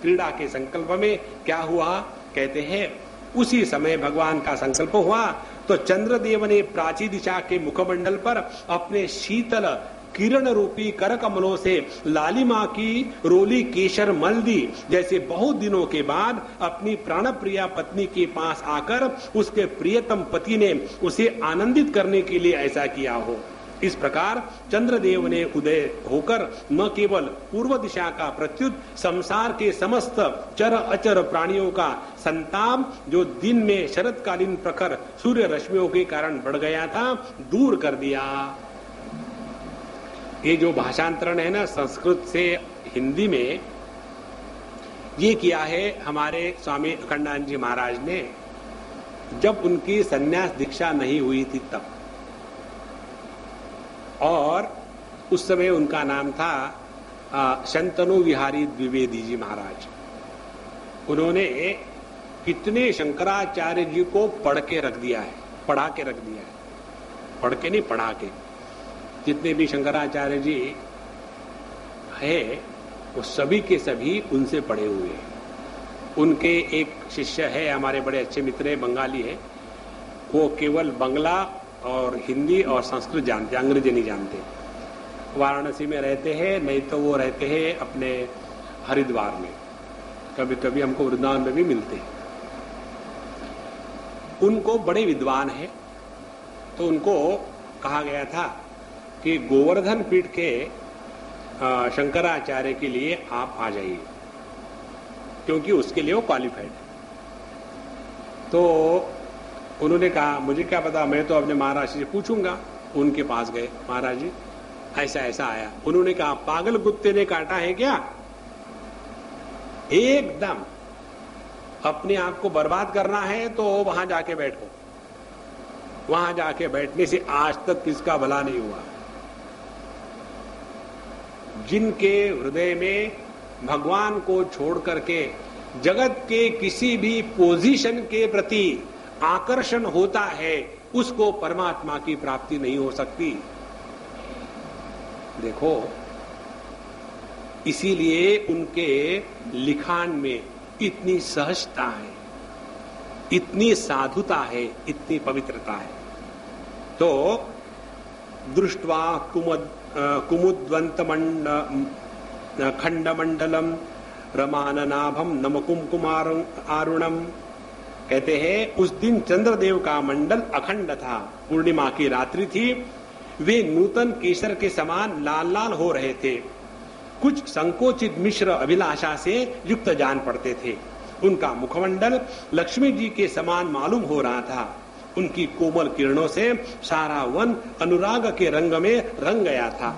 क्रीड़ा के संकल्प में क्या हुआ, कहते हैं उसी समय भगवान का संकल्प हुआ तो चंद्रदेव ने प्राची दिशा के मुखमंडल पर अपने शीतल किरण रूपी कर कमलों से लालिमा की रोली केशर मल दी, जैसे बहुत दिनों के बाद अपनी प्राणप्रिया पत्नी के पास आकर उसके प्रियतम पति ने उसे आनंदित करने के लिए ऐसा किया हो। इस प्रकार चंद्रदेव ने उदय होकर न केवल पूर्व दिशा का प्रत्युत संसार के समस्त चर अचर प्राणियों का संताप जो दिन में शरतकालीन प्रखर सूर्य रश्मियों के कारण बढ़ गया था, दूर कर दिया। ये जो भाषांतरण है ना संस्कृत से हिंदी में, ये किया है हमारे स्वामी अखंडानंद जी महाराज ने, जब उनकी संन्यास दीक्षा नहीं हुई थी तब। और उस समय उनका नाम था शंतनु विहारी द्विवेदी जी महाराज। उन्होंने इतने शंकराचार्य जी को पढ़ा के रख दिया है, पढ़ के नहीं, पढ़ा के। जितने भी शंकराचार्य जी है वो सभी के सभी उनसे पढ़े हुए हैं। उनके एक शिष्य है, हमारे बड़े अच्छे मित्र है, बंगाली है, वो केवल बंगला और हिंदी और संस्कृत जानते, अंग्रेजी नहीं जानते। वाराणसी में रहते हैं, नहीं तो वो रहते हैं अपने हरिद्वार में, कभी कभी हमको वृंदावन में भी मिलते हैं। उनको बड़े विद्वान है, तो उनको कहा गया था कि गोवर्धन पीठ के शंकराचार्य के लिए आप आ जाइए, क्योंकि उसके लिए वो क्वालिफाइड है। तो उन्होंने कहा मुझे क्या पता, मैं तो अपने महाराज से पूछूंगा। उनके पास गए, महाराज जी ऐसा ऐसा आया। उन्होंने कहा पागल कुत्ते ने काटा है क्या? एकदम अपने आप को बर्बाद करना है तो वहां जाके बैठो। वहां जाके बैठने से आज तक किसका भला नहीं हुआ। जिनके हृदय में भगवान को छोड़ करके जगत के किसी भी पोजीशन के प्रति आकर्षण होता है, उसको परमात्मा की प्राप्ति नहीं हो सकती। देखो, इसीलिए उनके लिखान में इतनी सहजता है, इतनी साधुता है, इतनी पवित्रता है। तो दृष्ट्वा कुमुद्वंत खंडमंडलम रमाननाभम नमकुमकुमार आरुणम, कहते हैं उस दिन चंद्रदेव का मंडल अखंड था। पूर्णिमा की रात्रि थी, वे नूतन केसर के समान लाल लाल हो रहे थे। कुछ संकोचित मिश्र अभिलाषा से युक्त जान पड़ते थे। उनका मुखमंडल लक्ष्मी जी के समान मालूम हो रहा था। उनकी कोमल किरणों से सारा वन अनुराग के रंग में रंग गया था।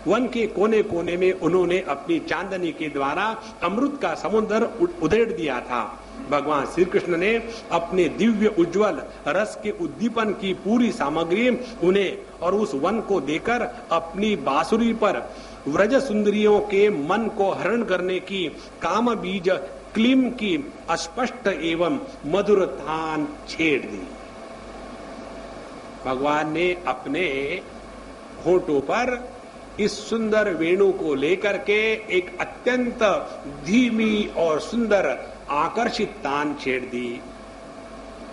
वन के कोने कोने में उन्होंने अपनी चांदनी के द्वारा अमृत का समुद्र उधेड़ दिया था। भगवान श्री कृष्ण ने अपने दिव्य उज्जवल रस के उद्दीपन की पूरी सामग्री उन्हें और उस वन को देकर अपनी बांसुरी पर व्रज सुंदरियों के मन को हरण करने की काम बीज क्लीम की अस्पष्ट एवं मधुर तान छेड़ दी। भगवान ने अपने होठों पर इस सुंदर वेणु को लेकर के एक अत्यंत धीमी और सुंदर आकर्षित तान छेड़ दी।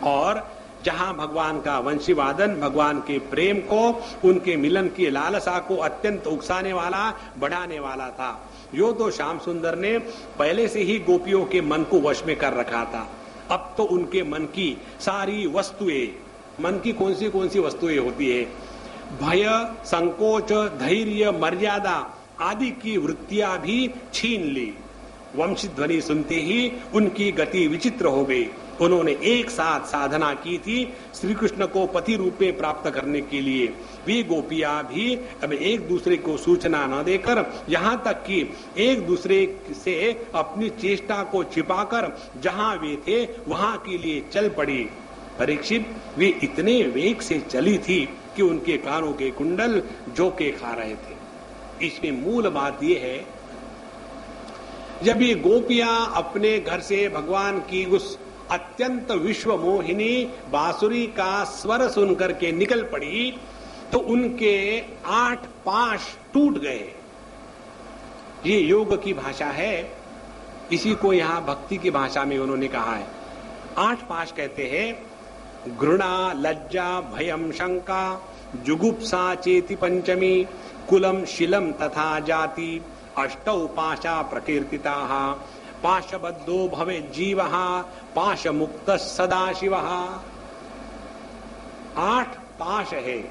और जहां भगवान का वंशी वादन भगवान के प्रेम को, उनके मिलन की लालसा को अत्यंत उकसाने वाला, बढ़ाने वाला था। यो तो श्याम सुंदर ने पहले से ही गोपियों के मन को वश में कर रखा था। अब तो उनके मन की सारी वस्तुएं, मन की कौन सी वस्तुएं होती है, भय, संकोच, धैर्य, मर्यादा आदि की वृत्तियां भी छीन ली। वंशी ध्वनि सुनते ही उनकी गति विचित्र हो गई। उन्होंने एक साथ साधना की थी श्री कृष्ण को पति रूप में प्राप्त करने के लिए। वे गोपियां भी अब एक दूसरे को सूचना न देकर, यहाँ तक कि एक दूसरे से अपनी चेष्टा को छिपाकर जहाँ वे थे वहाँ के लिए चल पड़ी। परीक्षित, वे इतने वेग से चली थी कि उनके कानों के कुंडल झोंके खा रहे थे। इसमें मूल बात यह है, जब ये गोपियां अपने घर से भगवान की उस अत्यंत विश्व मोहिनी बांसुरी का स्वर सुनकर के निकल पड़ी, तो उनके 8 पाश टूट गए। ये योग की भाषा है, इसी को यहां भक्ति की भाषा में उन्होंने कहा है। 8 पाश कहते हैं, घृणा, लज्जा, भयम, शंका, जुगुप्सा चेति पंचमी, कुलम, शिलम तथा जाति, अष्टौ पाशा प्रकीर्तिताः, पाशबद्धो भवेत् जीवः, पाश मुक्त सदाशिवः। 8 पाश है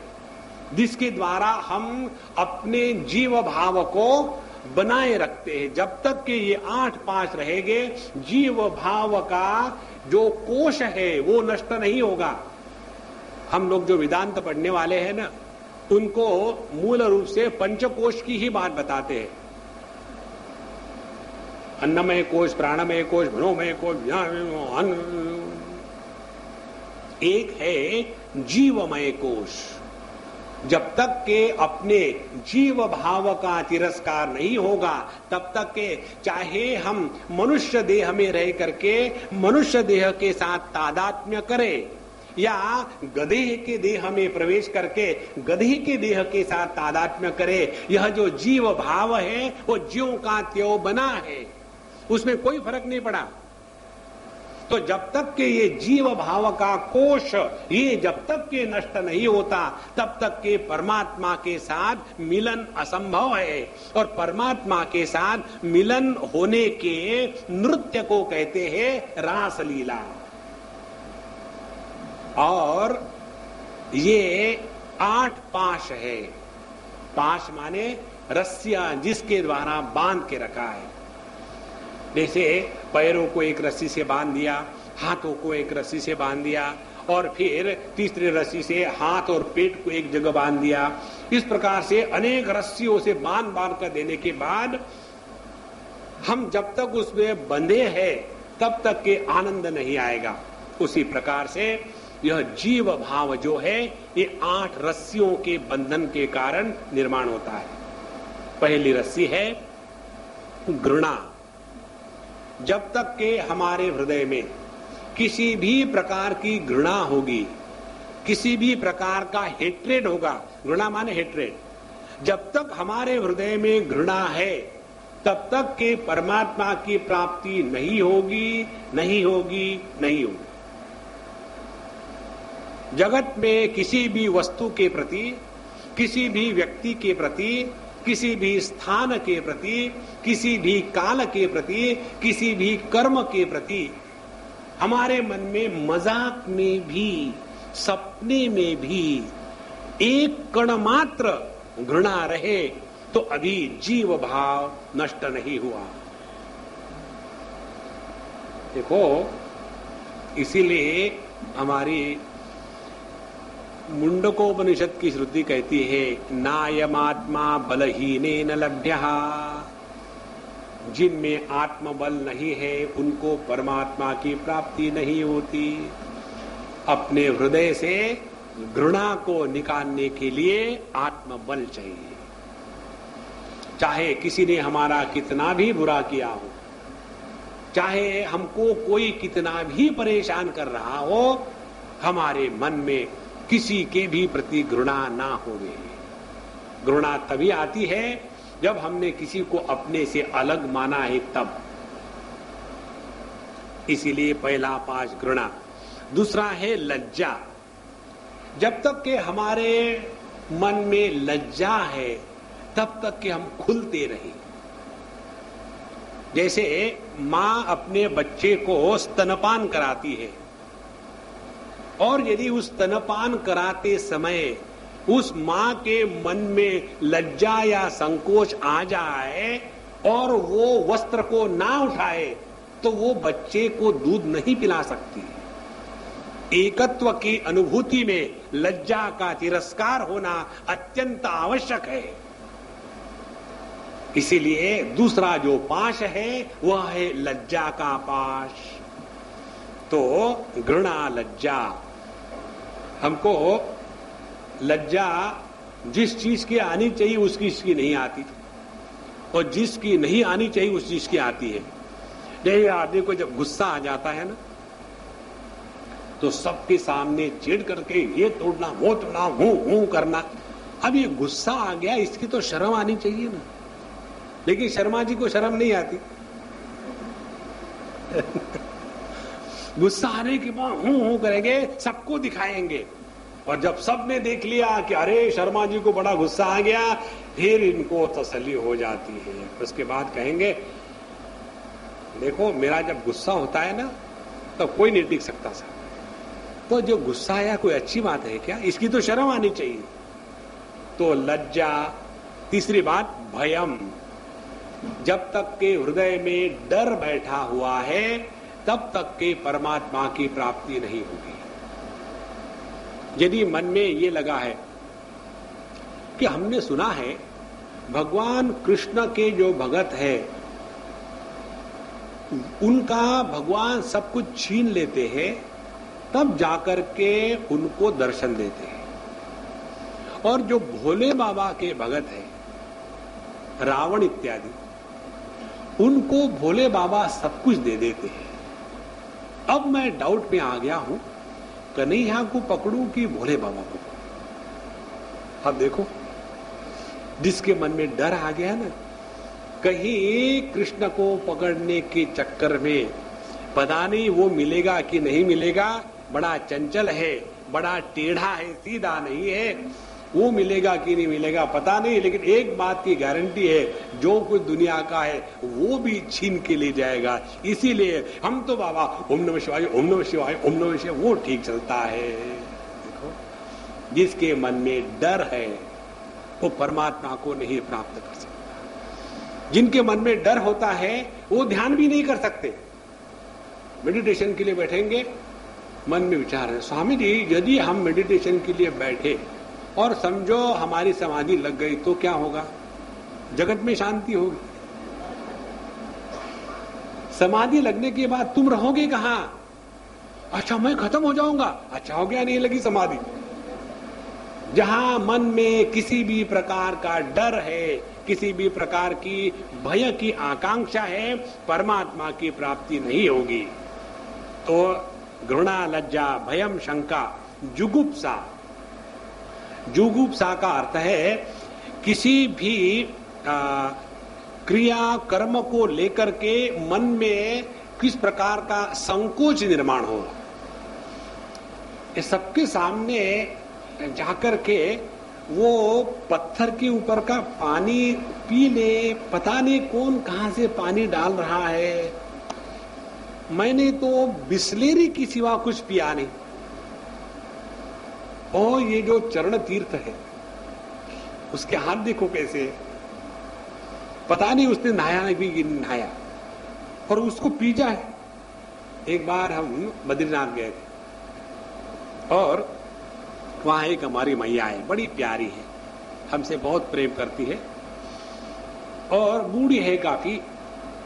जिसके द्वारा हम अपने जीव भाव को बनाए रखते हैं। जब तक कि ये 8 पाश रहेंगे, जीव भाव का जो कोश है वो नष्ट नहीं होगा। हम लोग जो वेदांत पढ़ने वाले हैं ना, उनको मूल रूप से पंचकोश की ही बात बताते हैं। अन्नमय कोश, प्राणमय कोश, मनोमय कोश, एक है जीवमय कोश। जब तक के अपने जीव भाव का तिरस्कार नहीं होगा, तब तक के चाहे हम मनुष्य देह में रह करके मनुष्य देह के साथ तादात्म्य करें या गधे के देह में प्रवेश करके गधे के देह के साथ तादात्म्य करे, यह जो जीव भाव है वो ज्यों का त्यों बना है, उसमें कोई फर्क नहीं पड़ा। तो जब तक के ये जीव भाव का कोश ये जब तक के नष्ट नहीं होता, तब तक के परमात्मा के साथ मिलन असंभव है। और परमात्मा के साथ मिलन होने के नृत्य को कहते हैं रासलीला। और ये 8 पाश है। पाश माने रस्सियां जिसके द्वारा बांध के रखा है। जैसे पैरों को एक रस्सी से बांध दिया, हाथों को एक रस्सी से बांध दिया, और फिर तीसरी रस्सी से हाथ और पेट को एक जगह बांध दिया। इस प्रकार से अनेक रस्सियों से बांध बांध कर देने के बाद हम जब तक उसमें बंधे हैं तब तक के आनंद नहीं आएगा। उसी प्रकार से यह जीव भाव जो है ये 8 रस्सियों के बंधन के कारण निर्माण होता है। पहली रस्सी है घृणा। जब तक के हमारे हृदय में किसी भी प्रकार की घृणा होगी, किसी भी प्रकार का हेट्रेड होगा, घृणा माने हेट्रेड, जब तक हमारे हृदय में घृणा है तब तक के परमात्मा की प्राप्ति नहीं होगी, नहीं होगी, नहीं होगी। जगत में किसी भी वस्तु के प्रति, किसी भी व्यक्ति के प्रति, किसी भी स्थान के प्रति, किसी भी काल के प्रति, किसी भी कर्म के प्रति हमारे मन में मजाक में भी, सपने में भी एक कण मात्र घृणा रहे तो अभी जीव भाव नष्ट नहीं हुआ। देखो, इसीलिए हमारी मुंडकोपनिषद की श्रुति कहती है नायमात्मा बलहीनेन लभ्यः। जिनमें आत्मबल नहीं है उनको परमात्मा की प्राप्ति नहीं होती। अपने हृदय से घृणा को निकालने के लिए आत्मबल चाहिए। चाहे किसी ने हमारा कितना भी बुरा किया हो, चाहे हमको कोई कितना भी परेशान कर रहा हो, हमारे मन में किसी के भी प्रति घृणा ना होवे। घृणा तभी आती है जब हमने किसी को अपने से अलग माना है तब। इसीलिए पहला पाश घृणा। दूसरा है लज्जा। जब तक के हमारे मन में लज्जा है तब तक के हम खुलते रहे। जैसे मां अपने बच्चे को स्तनपान कराती है, और यदि उस स्तनपान कराते समय उस मां के मन में लज्जा या संकोच आ जाए और वो वस्त्र को ना उठाए तो वो बच्चे को दूध नहीं पिला सकती। एकत्व की अनुभूति में लज्जा का तिरस्कार होना अत्यंत आवश्यक है। इसीलिए दूसरा जो पाश है वह है लज्जा का पाश। तो घृणा, लज्जा, हमको लज्जा जिस चीज की आनी चाहिए उसकी इसकी नहीं आती, और जिसकी नहीं आनी चाहिए उस चीज की आती है। जैसे आदमी को जब गुस्सा आ जाता है ना, तो सबके सामने चिढ़ करके ये तोड़ना, वो तोड़ना, हूं करना। अब ये गुस्सा आ गया, इसकी तो शर्म आनी चाहिए ना, लेकिन शर्मा जी को शर्म नहीं आती। गुस्सा आने के बाद हूं करेंगे, सबको दिखाएंगे, और जब सबने देख लिया कि अरे शर्मा जी को बड़ा गुस्सा आ गया, फिर इनको तसल्ली हो जाती है। उसके बाद कहेंगे देखो मेरा जब गुस्सा होता है ना तो कोई नहीं टिक सकता सा। तो जो गुस्सा आया कोई अच्छी बात है क्या? इसकी तो शर्म आनी चाहिए। तो लज्जा। तीसरी बात भयम। जब तक के हृदय में डर बैठा हुआ है तब तक के परमात्मा की प्राप्ति नहीं होगी। यदि मन में ये लगा है कि हमने सुना है भगवान कृष्ण के जो भगत है उनका भगवान सब कुछ छीन लेते हैं, तब जाकर के उनको दर्शन देते हैं, और जो भोले बाबा के भगत है, रावण इत्यादि, उनको भोले बाबा सब कुछ दे देते हैं। अब मैं डाउट में आ गया हूं, कन्हैया को पकड़ूं कि भोले बाबा को? अब देखो, जिसके मन में डर आ गया ना, कहीं कृष्ण को पकड़ने के चक्कर में पता नहीं वो मिलेगा कि नहीं मिलेगा, बड़ा चंचल है, बड़ा टेढ़ा है, सीधा नहीं है, वो मिलेगा कि नहीं मिलेगा पता नहीं, लेकिन एक बात की गारंटी है, जो कुछ दुनिया का है वो भी छीन के ले जाएगा। इसीलिए हम तो बाबा ओम नमः शिवाय, ओम नमः शिवाय, ओम नमः शिवाय, वो ठीक चलता है। देखो, जिसके मन में डर है वो परमात्मा को नहीं प्राप्त कर सकता। जिनके मन में डर होता है वो ध्यान भी नहीं कर सकते। मेडिटेशन के लिए बैठेंगे, मन में विचार है, स्वामी जी यदि हम मेडिटेशन के लिए बैठे और समझो हमारी समाधि लग गई तो क्या होगा? जगत में शांति होगी। समाधि लगने के बाद तुम रहोगे कहां? अच्छा, मैं खत्म हो जाऊंगा। अच्छा हो गया, नहीं लगी समाधि। जहां मन में किसी भी प्रकार का डर है, किसी भी प्रकार की भय की आकांक्षा है, परमात्मा की प्राप्ति नहीं होगी। तो घृणा, लज्जा, भयम, शंका, जुगुप्सा। जुगुप्सा का अर्थ है किसी भी क्रिया कर्म को लेकर के मन में किस प्रकार का संकोच निर्माण हो। ये सबके सामने जाकर के वो पत्थर के ऊपर का पानी पी ले, पता नहीं कौन कहां से पानी डाल रहा है। मैंने तो बिस्लेरी की सिवा कुछ पिया नहीं। और ये जो चरण तीर्थ है, उसके हाथ देखो कैसे, पता नहीं उसने नहाया नहीं नहाया, और उसको पी जाए। एक बार हम बद्रीनाथ गए थे और वहां एक हमारी मैया है, बड़ी प्यारी है, हमसे बहुत प्रेम करती है और बूढ़ी है काफी,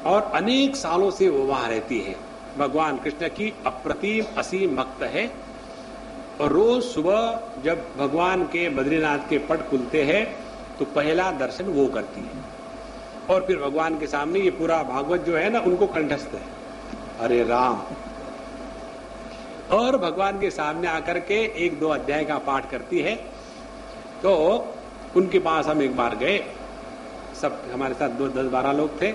और अनेक सालों से वो वहां रहती है। भगवान कृष्ण की अप्रतिम असीम भक्त है और रोज सुबह जब भगवान के बद्रीनाथ के पट खुलते हैं तो पहला दर्शन वो करती है, और फिर भगवान के सामने ये पूरा भागवत जो है ना उनको कंठस्थ है, अरे राम। और भगवान के सामने आकर के 1-2 अध्याय का पाठ करती है। तो उनके पास हम एक बार गए, सब हमारे साथ 10-12 लोग थे।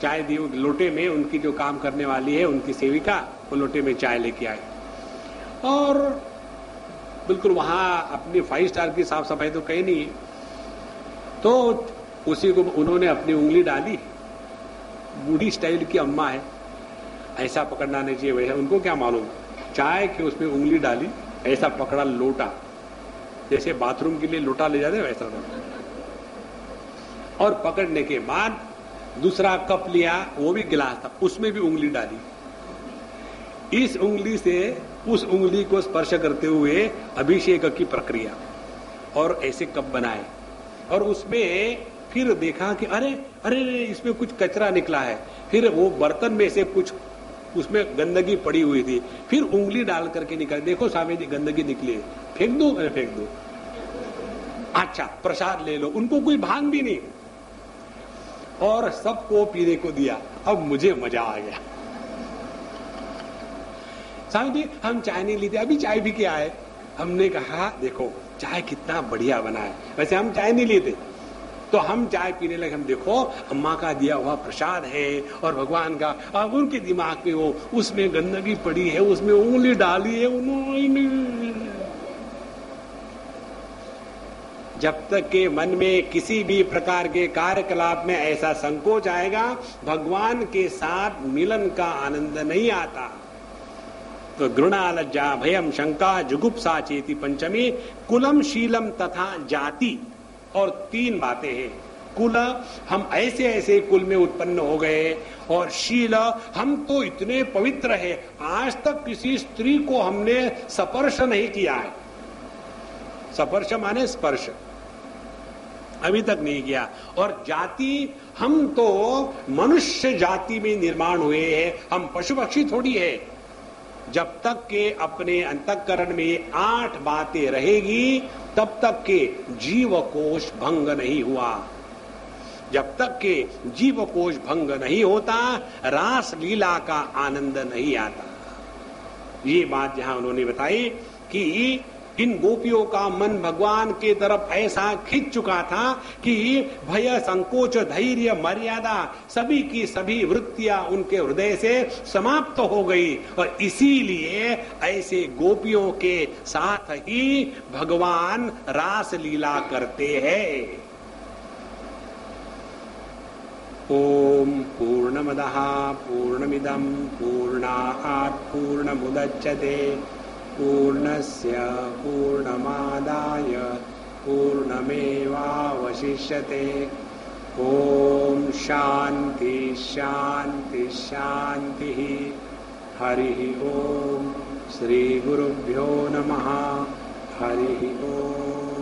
चाय दी लोटे में, उनकी जो काम करने वाली है उनकी सेविका, वो लोटे में चाय लेके आई और बिल्कुल वहां अपनी 5 स्टार की साफ सफाई तो कहीं नहीं, तो उसी को उन्होंने अपनी उंगली डाली। बूढ़ी स्टाइल की अम्मा है, ऐसा पकड़ना नहीं चाहिए, वैसा उनको क्या मालूम, चाय के उसमें उंगली डाली, ऐसा पकड़ा लोटा, जैसे बाथरूम के लिए लोटा ले जाते वैसा, और पकड़ने के बाद दूसरा कप लिया, वो भी गिलास था, उसमें भी उंगली डाली। इस उंगली से उस उंगली को स्पर्श करते हुए अभिषेक की प्रक्रिया, और ऐसे कप बनाए, और उसमें फिर देखा कि अरे अरे इसमें कुछ कचरा निकला है। फिर वो बर्तन में से कुछ उसमें गंदगी पड़ी हुई थी, फिर उंगली डाल करके निकाल, देखो स्वामी जी गंदगी निकली है, फेंक दो, अरे फेंक दो। अच्छा प्रसाद ले लो, उनको कोई भान भी नहीं, और सबको पीने को दिया। अब मुझे मजा आ गया। स्वामी जी हम चाय नहीं ली थी, अभी चाय भी क्या है। हमने कहा देखो चाय कितना बढ़िया बना है, वैसे हम चाय नहीं लेते, तो हम चाय पीने लगे। हम देखो अम्मा का दिया हुआ प्रसाद है और भगवान का, अब उनके दिमाग में वो उसमें गंदगी पड़ी है, उसमें उंगली डाली है उन्होंने। जब तक के मन में किसी भी प्रकार के कार्यकलाप में ऐसा संकोच आएगा, भगवान के साथ मिलन का आनंद नहीं आता। तो घृणा, लज्जा, भयम, शंका, जुगुप्सा चेति पंचमी, कुलम, शीलम तथा जाति, और 3 बातें हैं। कुल, हम ऐसे ऐसे कुल में उत्पन्न हो गए, और शील, हम तो इतने पवित्र है, आज तक किसी स्त्री को हमने स्पर्श नहीं किया है। स्पर्श माने स्पर्श, अभी तक नहीं किया। और जाति, हम तो मनुष्य जाति में निर्माण हुए हैं, हम पशु पक्षी थोड़ी है। जब तक के अपने अंतःकरण में 8 बातें रहेगी, तब तक के जीव कोश भंग नहीं हुआ। जब तक के जीव कोश भंग नहीं होता, रास लीला का आनंद नहीं आता। ये बात जहां उन्होंने बताई कि इन गोपियों का मन भगवान के तरफ ऐसा खिंच चुका था कि भय, संकोच, धैर्य, मर्यादा सभी की सभी वृत्तियां उनके हृदय से समाप्त हो गई, और इसीलिए ऐसे गोपियों के साथ ही भगवान रास लीला करते हैं। ओम पूर्णमदः पूर्णमिदं पूर्णात् पूर्णमुदच्यते पूर्णस्य पूर्णमादाय पूर्णमेवावशिष्यते। ओम शांति शांति शांति। हरि ओम। श्री गुरुभ्यो नमः। हरि ओम।